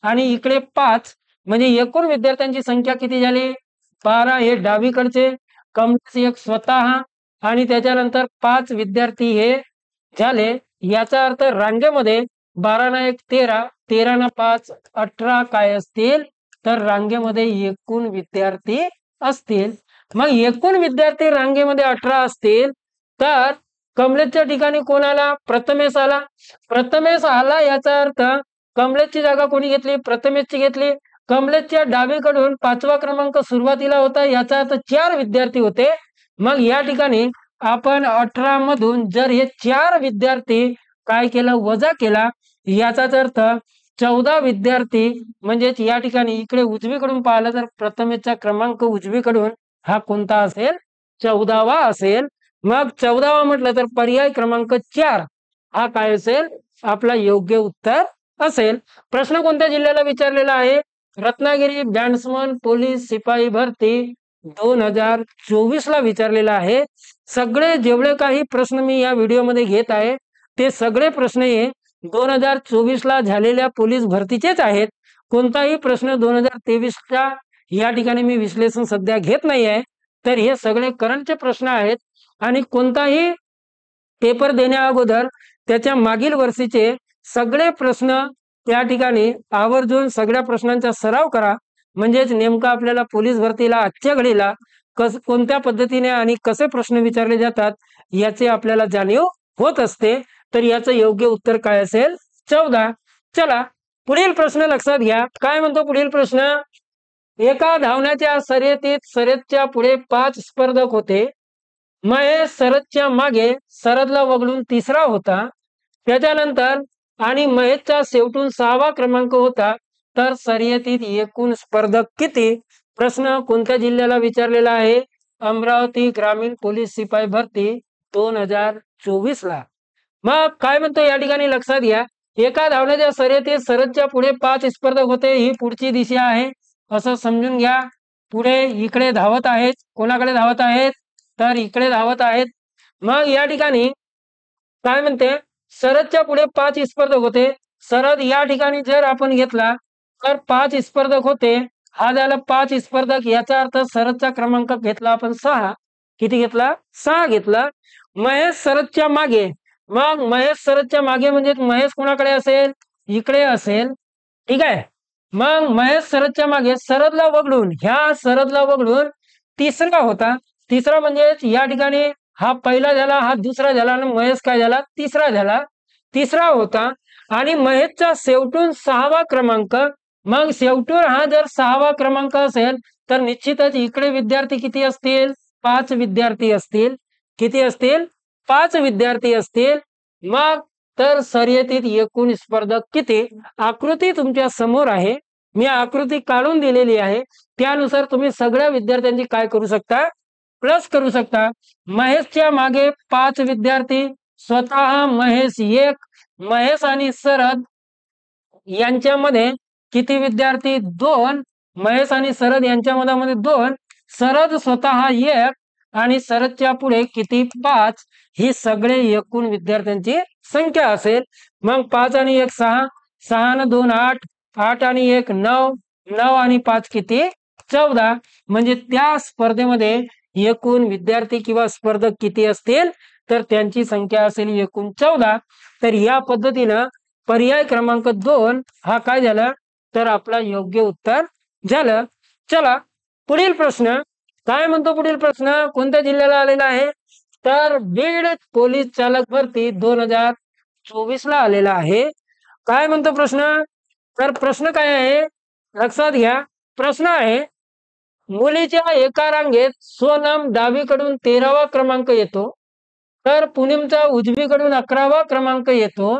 आणि इकडे 5, म्हणजे एकूण विद्यार्थ्यांची संख्या किती झाली? 12. हे डावीकडचे कमलेश 1 स्वतः आणि त्याच्यानंतर 5 विद्यार्थी हे झाले. याचा अर्थ रांगेमध्ये 12 ना 1 13, 13 ना 5 18 काय असतील? तर रांगेमध्ये एकूण विद्यार्थी असतील. मग एकूण विद्यार्थी रांगेमध्ये 18 असतील तर कमलेशच्या ठिकाणी कोण आला? प्रथमेश आला. प्रथमेश आला याचा अर्थ कमलेशची जागा कोणी घेतली? प्रथमेशची घेतली. कमलेशच्या डावीकडून 5वा क्रमांक सुरुवातीला होता. याचा अर्थ 4 विद्यार्थी होते. मग या ठिकाणी आपण 18 मधून जर हे 4 विद्यार्थी काय केलं? वजा केला. याचाच अर्थ 14 विद्यार्थी. म्हणजेच या ठिकाणी इकडे उजवीकडून पाहिलं तर प्रथमेशचा क्रमांक उजवीकडून हा कोणता असेल? 14वा असेल. मग 14वा म्हटलं तर पर्याय क्रमांक 4 हा काय असेल? आपला योग्य उत्तर असेल. प्रश्न कोणत्या जिल्ह्याला विचारलेला आहे? रत्नागिरी बॅट्समन पोलीस शिपाई भरती 2024 ला विचारलेला आहे. सगळे जेवढे काही प्रश्न मी या व्हिडिओमध्ये घेत आहे ते सगळे प्रश्न हे 2024 ला झालेल्या पोलीस भरतीचेच आहेत. कोणताही प्रश्न 2023च्या या ठिकाणी मी विश्लेषण सध्या घेत नाही आहे. तर हे सगळे करंटचे प्रश्न आहेत आणि कोणताही पेपर देण्या अगोदर त्याच्या मागील वर्षीचे सगळे प्रश्न त्या ठिकाणी आवर्जून सगळ्या प्रश्नांचा सराव करा. म्हणजेच नेमका आपल्याला पोलीस भरतीला आजच्या घडीला कोणत्या पद्धतीने आणि कसे प्रश्न विचारले जातात याचे आपल्याला जाणीव होत असते. तर याचं योग्य उत्तर काय असेल? 14. चला पुढील प्रश्न लक्षात घ्या. काय म्हणतो पुढील प्रश्न? एका धावण्याच्या शर्यतच्या पुढे 5 स्पर्धक होते. महेश शरदच्या मागे शरदला वगळून 3रा होता. त्याच्यानंतर आणि महेशचा शेवटून 6वा क्रमांक होता. तर शर्यतीत एकूण स्पर्धक किती? प्रश्न कोणत्या जिल्ह्याला विचारलेला आहे? अमरावती ग्रामीण पोलीस शिपाई भरती 2024 ला. मग काय म्हणतो या ठिकाणी लक्षात घ्या. एका धावण्याच्या शर्यतीत शरदच्या पुढे 5 स्पर्धक होते. ही पुढची दिशा आहे असं समजून घ्या. पुढे इकडे धावत आहेत. कोणाकडे धावत आहेत? तर इकडे धावत आहेत. मग या ठिकाणी काय म्हणते? शरदच्या पुढे 5 स्पर्धक होते. शरद या ठिकाणी जर आपण घेतला तर 5 स्पर्धक होते. हा झाला 5 स्पर्धक. याचा अर्थ शरदचा क्रमांक घेतला आपण 6. किती घेतला? 6 घेतला. महेश शरदच्या मागे. मग महेश शरदच्या मागे म्हणजे महेश कोणाकडे असेल? इकडे असेल. ठीक आहे. मग महेश शरदच्या मागे शरदला वगळून, ह्या शरदला वगळून 3रा होता. 3रा म्हणजे या ठिकाणी हा पहिला झाला, हा दुसरा झाला आणि महेश काय झाला? 3रा झाला. 3रा होता आणि महेशचा शेवटून 6वा क्रमांक. मग शेवटून हा जर 6वा क्रमांक असेल तर निश्चितच इकडे विद्यार्थी किती असतील? 5 विद्यार्थी असतील. किती असतील? 5 विद्यार्थी असतील. मग तर शर्यतीत एकूण स्पर्धक किती? आकृती तुमच्या समोर आहे, मी आकृती काढून दिलेली आहे. त्यानुसार तुम्ही सगळ्या विद्यार्थ्यांची काय करू शकता? प्लस करू शकता. महेशच्या मागे 5 विद्यार्थी, स्वतः महेश एक, महेश आणि शरद यांच्यामध्ये किती विद्यार्थी? 2. महेश आणि शरद यांच्या मधामध्ये 2, शरद स्वतः एक आणि शरदच्या पुढे किती? 5. ही सगळे एकूण विद्यार्थ्यांची संख्या असेल. मग 5 आणि 1 6, 6 आणि 2 8, 8 आणि 1 9, 9 आणि 5 किती? 14. म्हणजे त्या स्पर्धेमध्ये एकूण विद्यार्थी किंवा स्पर्धक किती असतील? तर त्यांची संख्या असेल एकूण 14. तर या पद्धतीनं पर्याय क्रमांक 2 हा काय झाला? तर आपला योग्य उत्तर झालं. चला पुढील प्रश्न काय म्हणतो? पुढील प्रश्न कोणत्या जिल्ह्याला आलेला आहे? तर बीड पोलीस चालक भरती 2024 ला आलेला आहे. काय म्हणतो प्रश्न? तर प्रश्न काय आहे लक्षात घ्या. प्रश्न आहे, मुलीच्या एका रांगेत सोनम डावीकडून 13वा क्रमांक येतो, तर पूनमचा उजवीकडून 11वा क्रमांक येतो.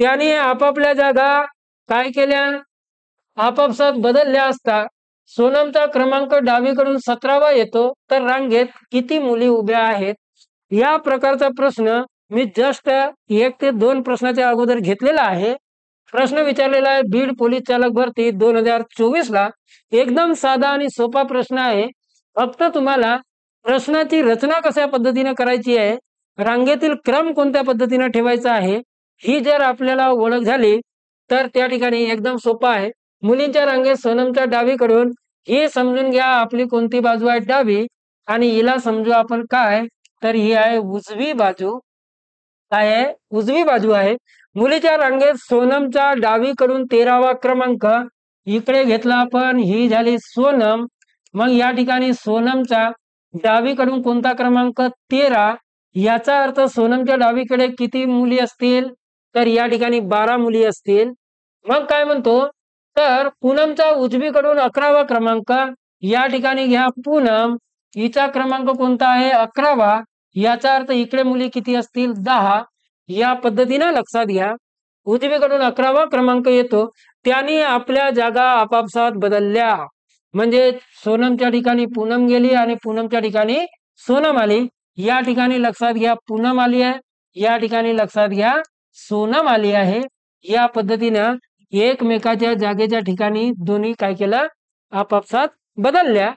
त्याने आपापल्या जागा काय केल्या? आपापसात बदलल्या असता सोनमचा क्रमांक डावीकडून 17वा येतो, तर रांगेत किती मुली उभ्या आहेत? या प्रकारचा प्रश्न मी जस्ट 1 ते 2 प्रश्नाच्या अगोदर घेतलेला आहे. प्रश्न विचारलेला आहे बीड पोलीस चालक भरती 2024 ला. एकदम साधा आणि सोपा प्रश्न आहे. फक्त तुम्हाला प्रश्नाची रचना कशा पद्धतीने करायची आहे, रांगेतील क्रम कोणत्या पद्धतीने ठेवायचा आहे, ही जर आपल्याला ओळख झाली तर त्या ठिकाणी एकदम सोपा आहे. मुलींच्या रांगेत सोनमच्या डावीकडून ही समजून घ्या आपली कोणती बाजू आहे? डावी. आणि हिला समजू आपण काय? तर ही आहे उजवी बाजू. काय आहे? उजवी बाजू आहे. मुलीच्या रांगेत सोनमच्या डावीकडून 13वा क्रमांक इकडे घेतला आपण, ही झाली सोनम. मग या ठिकाणी सोनमचा डावीकडून कोणता क्रमांक? 13. याचा अर्थ सोनमच्या डावीकडे किती मुली असतील? तर या ठिकाणी 12 मुली असतील. मग काय म्हणतो? तर पूनमचा उजवीकडून 11वा क्रमांक, या ठिकाणी घ्या पूनम, हिचा क्रमांक कोणता आहे? 11वा. याचा अर्थ इकडे मुली किती असतील? 10. या पद्धतीने लक्षात घ्या. उजवीकडून 11वा क्रमांक येतो, त्याने आपल्या जागा आपापसात बदलल्या. म्हणजे सोनमच्या ठिकाणी पूनम गेली आणि पूनमच्या ठिकाणी सोनम आली. या ठिकाणी लक्षात घ्या पूनम आली आहे, या ठिकाणी लक्षात घ्या सोनम आली आहे. या पद्धतीनं एकमेकाच्या जागेच्या ठिकाणी दोन्ही काय केलं? आपापसात बदलल्या.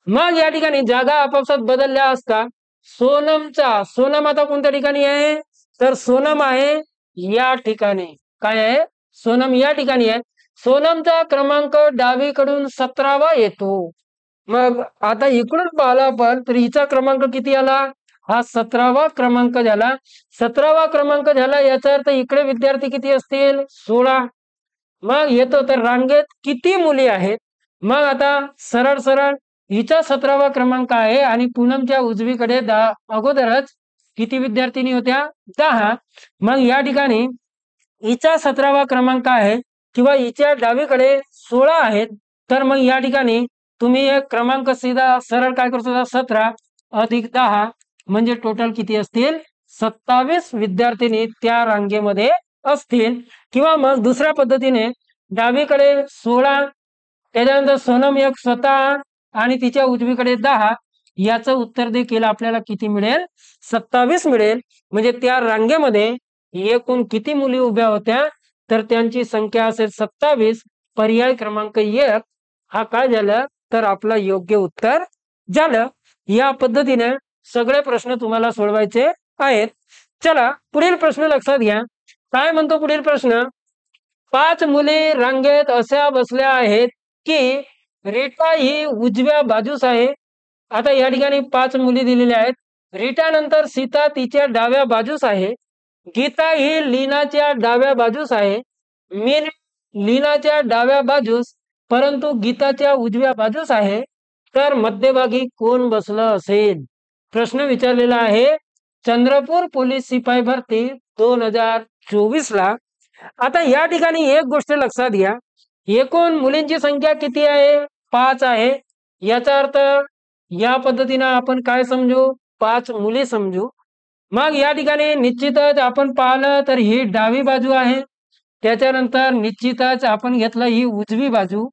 मग या ठिकाणी जागा आपापसात बदलल्या असता सोनम आता कोणत्या ठिकाणी आहे? तर सोनम आहे या ठिकाणी. काय आहे? सोनम या ठिकाणी आहे. सोनमचा क्रमांक डावीकडून 17वा येतो. मग आता इकडून पाहिला आपण तर हिचा क्रमांक किती आला? हा 17वा क्रमांक झाला. 17वा क्रमांक झाला याचा अर्थ इकडे विद्यार्थी किती असतील? 16. मग येतो तर रांगेत किती मुली आहेत? मग आता सरळ सरळ हिचा 17वा क्रमांक आहे आणि पूनमच्या उजवीकडे अगोदरच किती विद्यार्थिनी होत्या? 10. मग या ठिकाणी हिचा 17वा क्रमांक आहे किंवा हिच्या डावीकडे 16 आहेत. तर मग या ठिकाणी तुम्ही एक क्रमांक सीधा सरळ काय करू शकता? 17 अधिक 10 म्हणजे टोटल किती असतील? 27 विद्यार्थिनी त्या रांगेमध्ये असतील. किंवा मग दुसऱ्या पद्धतीने डावीकडे 16, त्याच्यानंतर सोनम एक स्वतः आणि तिच्या उजवीकडे 10. याचं उत्तर देखील आपल्याला किती मिळेल? 27 मिळेल. म्हणजे त्या रांगेमध्ये एकूण किती मुली उभ्या होत्या? तर त्यांची संख्या असेल 27. पर्याय क्रमांक 1 हा काय झालं? तर आपला योग्य उत्तर झालं. या पद्धतीने सगळे प्रश्न तुम्हाला सोडवायचे आहेत. चला पुढील प्रश्न लक्षात घ्या. काय म्हणतो पुढील प्रश्न? 5 मुली रांगेत अशा बसल्या आहेत की रीटा ही उजव्या बाजूस आहे. आता या ठिकाणी 5 मुली दिलेल्या आहेत. रीटा नंतर सीता तिच्या डाव्या बाजूस आहे. गीता ही लीनाच्या डाव्या बाजूस आहे. मीना लीनाच्या डाव्या बाजूस परंतु गीताच्या उजव्या बाजूस आहे. तर मध्यभागी कोण बसलं असेल? प्रश्न विचारलेला आहे चंद्रपूर पोलीस शिपाई भरती 2024 ला. आता या ठिकाणी एक गोष्ट लक्षात घ्या, एकूण मुलींची संख्या किती आहे? 5 आहे. याचा अर्थ या पद्धतीने आपण काय समजू, 5 मुली समजू। मग या ठिकाणी निश्चितच आपण पाहिलं तर ही डावी बाजू आहे, त्याच्यानंतर निश्चितच आपण घेतलं ही उजवी बाजू,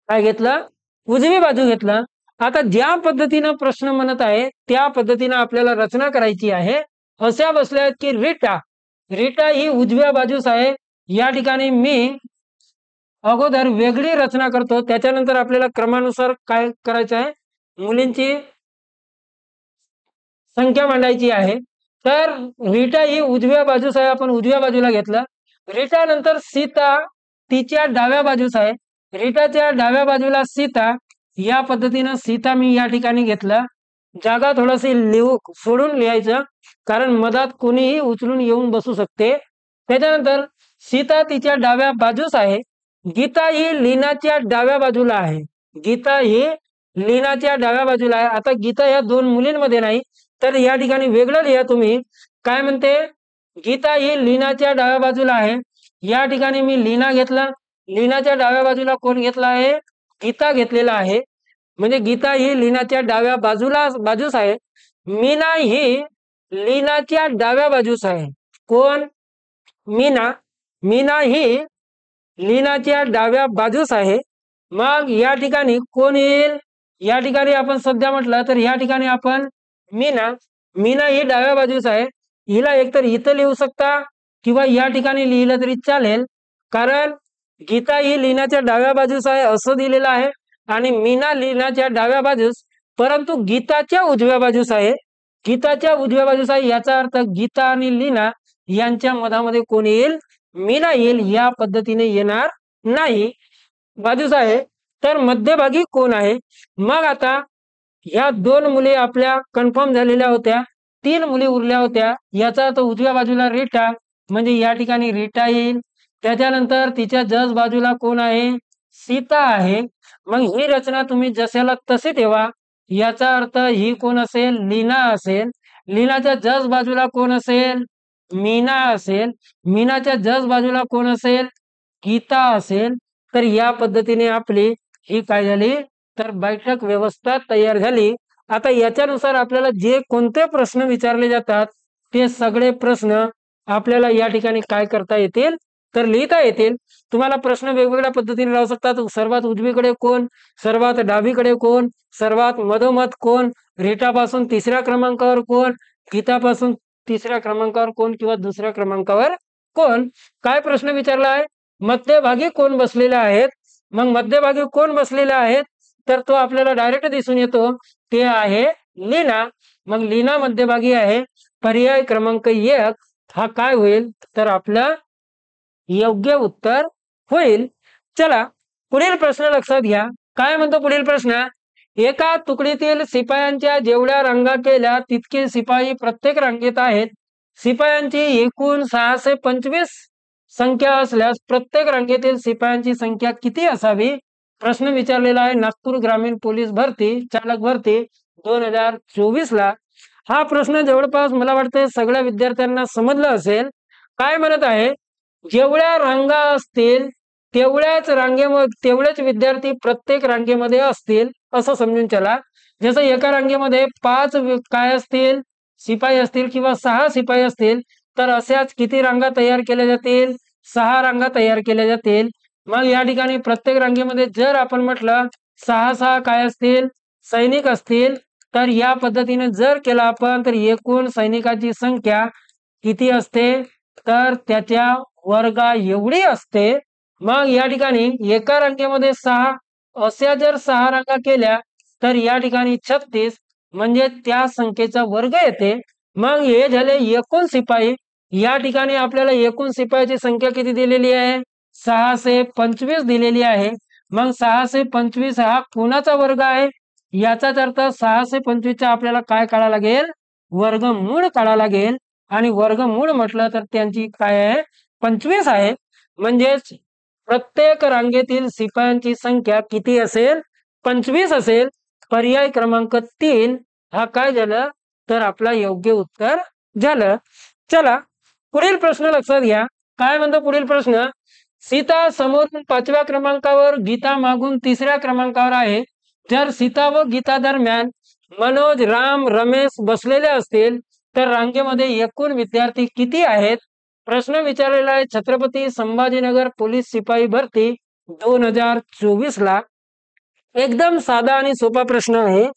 काय घेतलं, उजवी बाजू घेतलं। आता ज्या पद्धतीने प्रश्न म्हणत आहे त्या पद्धतीने आपल्याला रचना करायची आहे। अशा बसल्या आहेत की रीटा, रीटा ही उजव्या बाजूस आहे। या ठिकाणी मी अगोदर वेगळी रचना करतो, त्याच्यानंतर आपल्याला क्रमानुसार काय करायचं आहे, मुलींची संख्या मांडायची आहे। तर रीटा ही उजव्या बाजूस आहे, आपण उजव्या बाजूला घेतलं। रीटा नंतर सीता तिच्या डाव्या बाजूस आहे, रीटाच्या डाव्या बाजूला सीता, या पद्धतीने सीता मी या ठिकाणी घेतलं। जागा थोडीशी सोडून लिहायचं, कारण मधात कोणीही उचलून येऊन बसू शकते। त्याच्यानंतर सीता तिच्या डाव्या बाजूस आहे, गीता ही लीनाच्या डाव्या बाजूला आहे, गीता ही लीनाच्या डाव्या बाजूला आहे। आता गीता या 2 मुलींमध्ये नाही, तर या ठिकाणी वेगळं लिहा तुम्ही, काय म्हणते, गीता ही लीनाच्या डाव्या बाजूला आहे। या ठिकाणी मी लीना घेतला, लीनाच्या डाव्या बाजूला कोण घेतला आहे, गीता घेतलेला आहे, म्हणजे गीता ही लीनाच्या डाव्या बाजूस आहे। मीना ही लीनाच्या डाव्या बाजूस आहे, कोण, मीना, मीना ही लीनाच्या डाव्या बाजूस आहे। मग या ठिकाणी कोण येईल, या ठिकाणी आपण सध्या म्हटलं तर या ठिकाणी आपण मीना, मीना ही डाव्या बाजूस आहे। हिला एकतर इथं लिहू शकता किंवा या ठिकाणी लिहिलं तरी चालेल, कारण गीता ही लीनाच्या डाव्या बाजूस आहे असं दिलेलं आहे आणि मीना लीनाच्या डाव्या बाजूस, परंतु गीताच्या उजव्या बाजूस आहे, गीताच्या उजव्या बाजूस आहे। याचा अर्थ गीता आणि लीना यांच्या मधामध्ये कोण येईल, मीना येईल, या पद्धतीने येणार नाही, बाजूस आहे। तर मध्यभागी कोण आहे, मग आता ह्या 2 मुली आपल्या कन्फर्म झालेल्या होत्या, 3 मुली उरल्या होत्या। याचा अर्थ उजव्या बाजूला रीटा, म्हणजे या ठिकाणी रीटा येईल। त्याच्यानंतर तिच्या जस बाजूला कोण आहे, सीता आहे। मग ही रचना तुम्ही जशाला तशी ठेवा, याचा अर्थ ही कोण असेल, लीना असेल। लीनाच्या जस बाजूला कोण असेल, मीना असेल। मीनाच्या जस बाजूला कोण असेल, गीता असेल। तर या पद्धतीने आपली ही काय झाली, तर बैठक व्यवस्था तयार झाली। आता याच्यानुसार आपल्याला जे कोणते प्रश्न विचारले जातात ते सगळे प्रश्न आपल्याला या ठिकाणी काय करता येतील, तर लिहिता येतील। तुम्हाला प्रश्न वेगवेगळ्या पद्धतीने राहू शकतात, सर्वात उजवीकडे कोण, सर्वात डावीकडे कोण, सर्वात मधोमध कोण, रीटापासून 3ऱ्या क्रमांकावर कोण, गीतापासून 3ऱ्या क्रमांकावर कोण किंवा 2ऱ्या क्रमांकावर कोण, काय प्रश्न विचारला आहे, मध्यभागी कोण बसलेले आहेत। मग मध्यभागी कोण बसलेले आहेत, तर तो आपल्याला डायरेक्ट दिसून येतो, ते आहे लीना। मग लीना मध्यभागी आहे, पर्याय क्रमांक 1 हा काय होईल, तर आपलं योग्य उत्तर होईल। चला पुढील प्रश्न लक्षात घ्या, काय म्हणतो पुढील प्रश्न, एका तुकडीतील शिपायांच्या जेवढ्या रांगा केल्या तितके शिपाई प्रत्येक रांगेत आहेत। शिपायांची एकूण 625 संख्या असल्यास प्रत्येक रांगेतील शिपायांची संख्या किती असावी, प्रश्न विचारलेला आहे नागपूर ग्रामीण पोलीस भरती चालक भरती 2024 ला। हा प्रश्न जवळपास मला वाटतं सगळ्या विद्यार्थ्यांना समजला असेल। काय म्हणत आहे, जेवढ्या रांगा असतील तेवढ्याच तेवढेच विद्यार्थी प्रत्येक रांगेमध्ये असतील असं समजून चला। जसं एका रांगेमध्ये 5 काय असतील, शिपाई असतील किंवा 6 शिपाई असतील, तर अशाच किती रांगा तयार केल्या जातील, 6 रांगा तयार केल्या जातील। मग या ठिकाणी प्रत्येक रांगेमध्ये जर आपण म्हटलं 6 काय असतील, सैनिक असतील, तर या पद्धतीने जर केला आपण तर एकूण सैनिकांची संख्या किती असते, तर त्याच्या वर्गा एवढी असते। मग या ठिकाणी एका रांगेमध्ये 6 अशा जर 6 रांगा केल्या तर या ठिकाणी 36 म्हणजे त्या संख्येचा वर्ग येते। मग हे झाले एकूण शिपाई। या ठिकाणी आपल्याला एकूण शिपायाची संख्या किती दिलेली आहे, 625 दिलेली आहे। मग 625 हा कोणाचा वर्ग आहे, याचाच अर्थ 625 चा आपल्याला काय काढायला लागेल, वर्गमूळ काढायला लागेल। आणि वर्गमूळ म्हटलं तर त्यांची काय आहे, 25 आहे। म्हणजेच प्रत्येक रांगेतील शिपायांची संख्या किती असेल, 25 असेल। पर्याय क्रमांक 3 हा काय झालं, तर आपला योग्य उत्तर झालं। चला पुढील प्रश्न लक्षात घ्या, काय म्हणतो पुढील प्रश्न, सीता समोरून 5व्या क्रमांकावर, गीता मागून 3ऱ्या क्रमांकावर आहे। जर सीता व गीता दरम्यान मनोज, राम, रमेश बसलेले असतील तर रांगेमध्ये एकूण विद्यार्थी किती आहेत? प्रश्न विचारलेला आहे छत्रपती संभाजीनगर पोलीस शिपाई भरती 2024 ला. एकदम साधा आणि सोपा प्रश्न आहे.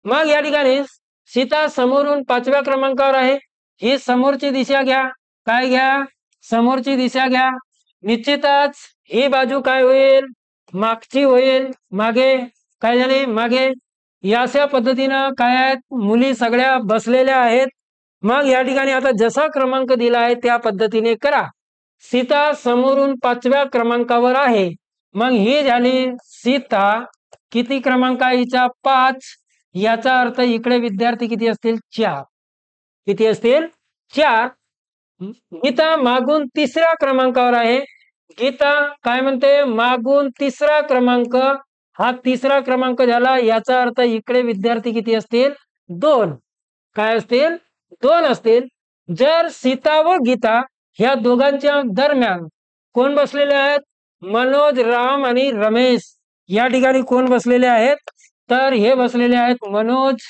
मग या ठिकाणी सीता समोरून 5व्या क्रमांकावर आहे. ही समोरची दिशा घ्या. काय घ्या? समोरची दिशा घ्या. निश्चितच ही बाजू काय होईल? मागची होईल. मागे काय झाली? मागे. याच्या पद्धतीनं काय आहेत? मुली सगळ्या बसलेल्या आहेत. मग या ठिकाणी आता जसा क्रमांक दिला आहे त्या पद्धतीने करा. सीता समोरून 5व्या क्रमांकावर आहे. मग ही झाली सीता. किती क्रमांक आहे हिचा? 5. याचा अर्थ इकडे विद्यार्थी किती असतील? 4. किती असतील? 4. गीता मागून 3ऱ्या क्रमांकावर आहे. गीता काय म्हणते? मागून 3रा क्रमांक. हा 3रा क्रमांक झाला. याचा अर्थ इकडे विद्यार्थी किती असतील? 2. काय असतील? 2 असतील. जर सीता व गीता ह्या दोघांच्या दरम्यान कोण बसलेले आहेत? मनोज, राम आणि रमेश. या ठिकाणी कोण बसलेले आहेत? तर हे बसलेले आहेत मनोज,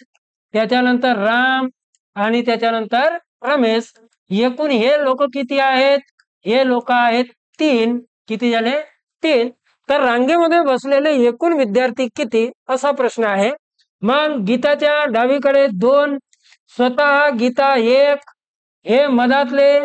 त्याच्यानंतर राम आणि त्याच्यानंतर रमेश. एकूण हे लोक किती आहेत? हे लोक आहेत 3. किती झाले? 3. तर रांगेमध्ये बसलेले एकूण विद्यार्थी किती असा प्रश्न आहे. मग गीताच्या डावीकडे 2, स्वतः गीता 1, हे मधातले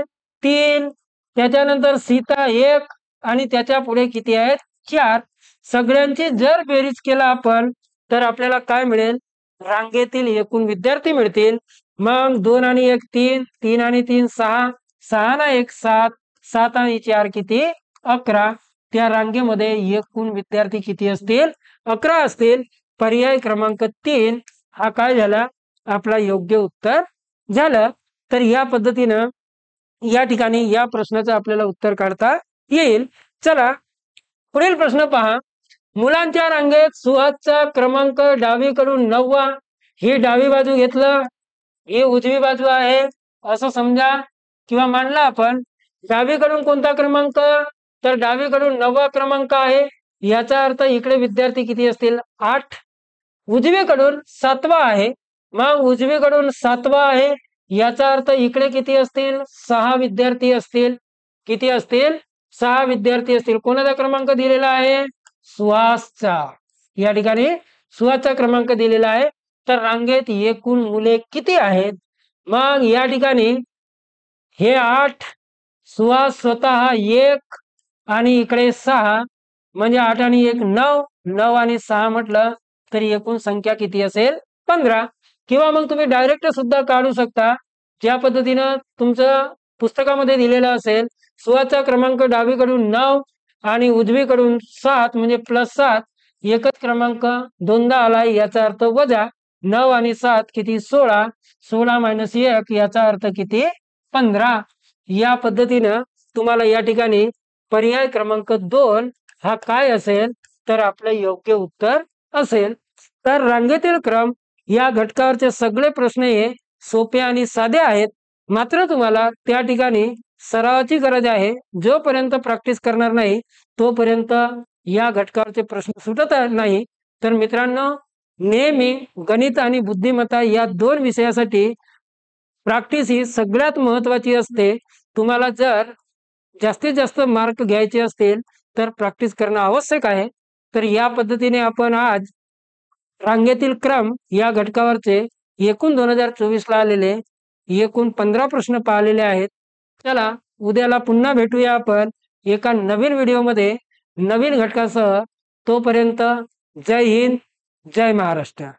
3, त्याच्यानंतर सीता 1 आणि त्याच्या पुढे किती आहेत? 4. सगळ्यांची जर बेरीज केला आपण तर आपल्याला काय मिळेल? रांगेतील एकूण विद्यार्थी मिळतील. मग 2 आणि 1 3, 3 आणि 3 6, 6 आणि 1 7, 7 आणि 4 किती? 11. त्या रांगेमध्ये एकूण विद्यार्थी किती असतील? 11 असतील. पर्याय क्रमांक 3 हा काय झाला? आपला योग्य उत्तर झालं. तर या पद्धतीनं या ठिकाणी या प्रश्नाचं आपल्याला उत्तर काढता येईल. चला पुढील प्रश्न पहा. मुलांच्या रांगेत सुहासचा क्रमांक डावीकडून 9वा. ही डावी बाजू घेतलं, ही उजवी बाजू आहे असं समजा किंवा मानला आपण. डावीकडून कोणता क्रमांक? तर डावीकडून 9वा क्रमांक आहे. याचा अर्थ इकडे विद्यार्थी किती असतील? 8. उजवीकडून 7वा आहे. मग उजवीकडून 7वा आहे. याचा अर्थ इकडे किती असतील? 6 विद्यार्थी असतील. किती असतील? 6 विद्यार्थी असतील. कोणाचा क्रमांक दिलेला आहे? सुहासचा. या ठिकाणी सुहासचा क्रमांक दिलेला आहे. तर रांगेत एकूण मुले किती आहेत? मग या ठिकाणी हे 8, सुहास स्वतः 1 आणि इकडे 6, म्हणजे 8 आणि 1 9, 9 आणि 6 म्हटलं तरी एकूण संख्या किती असेल? 15. किंवा मग तुम्ही डायरेक्ट सुद्धा काढू शकता. ज्या पद्धतीनं तुमचं पुस्तकामध्ये दिलेलं असेल. सुहासचा क्रमांक डावीकडून 9 आणि उजवीकडून 7 म्हणजे +7. एकच क्रमांक दोनदा आला. याचा अर्थ वजा 9 आणि 7 किती? 16. 16 - 1 याचा अर्थ किती? 15. या पद्धतीनं तुम्हाला या ठिकाणी पर्याय क्रमांक 2 हा काय असेल? तर आपलं योग्य उत्तर असेल. तर रांगेतील क्रम या घटकावरचे सगळे प्रश्न हे सोपे आणि साधे आहेत. मात्र तुम्हाला त्या ठिकाणी सरावाची गरज आहे. जोपर्यंत प्रॅक्टिस करणार नाही तोपर्यंत या घटकावरचे प्रश्न सुटत नाही. तर मित्रांनो, नेहमी गणित आणि बुद्धिमत्ता या 2 विषयासाठी प्रॅक्टिस ही सगळ्यात महत्त्वाची असते. तुम्हाला जर जास्तीत जास्त मार्क घ्यायचे असतील तर प्रॅक्टिस करणं आवश्यक आहे. तर या पद्धतीने आपण आज रांगेतील क्रम या घटकावरचे एकूण 2024 ला आलेले एकूण 15 प्रश्न पाहिलेले आहेत. चला उद्याला पुन्हा भेटूया आपण एका नवीन व्हिडिओमध्ये नवीन घटकासह. तोपर्यंत जय हिंद, जय महाराष्ट्र.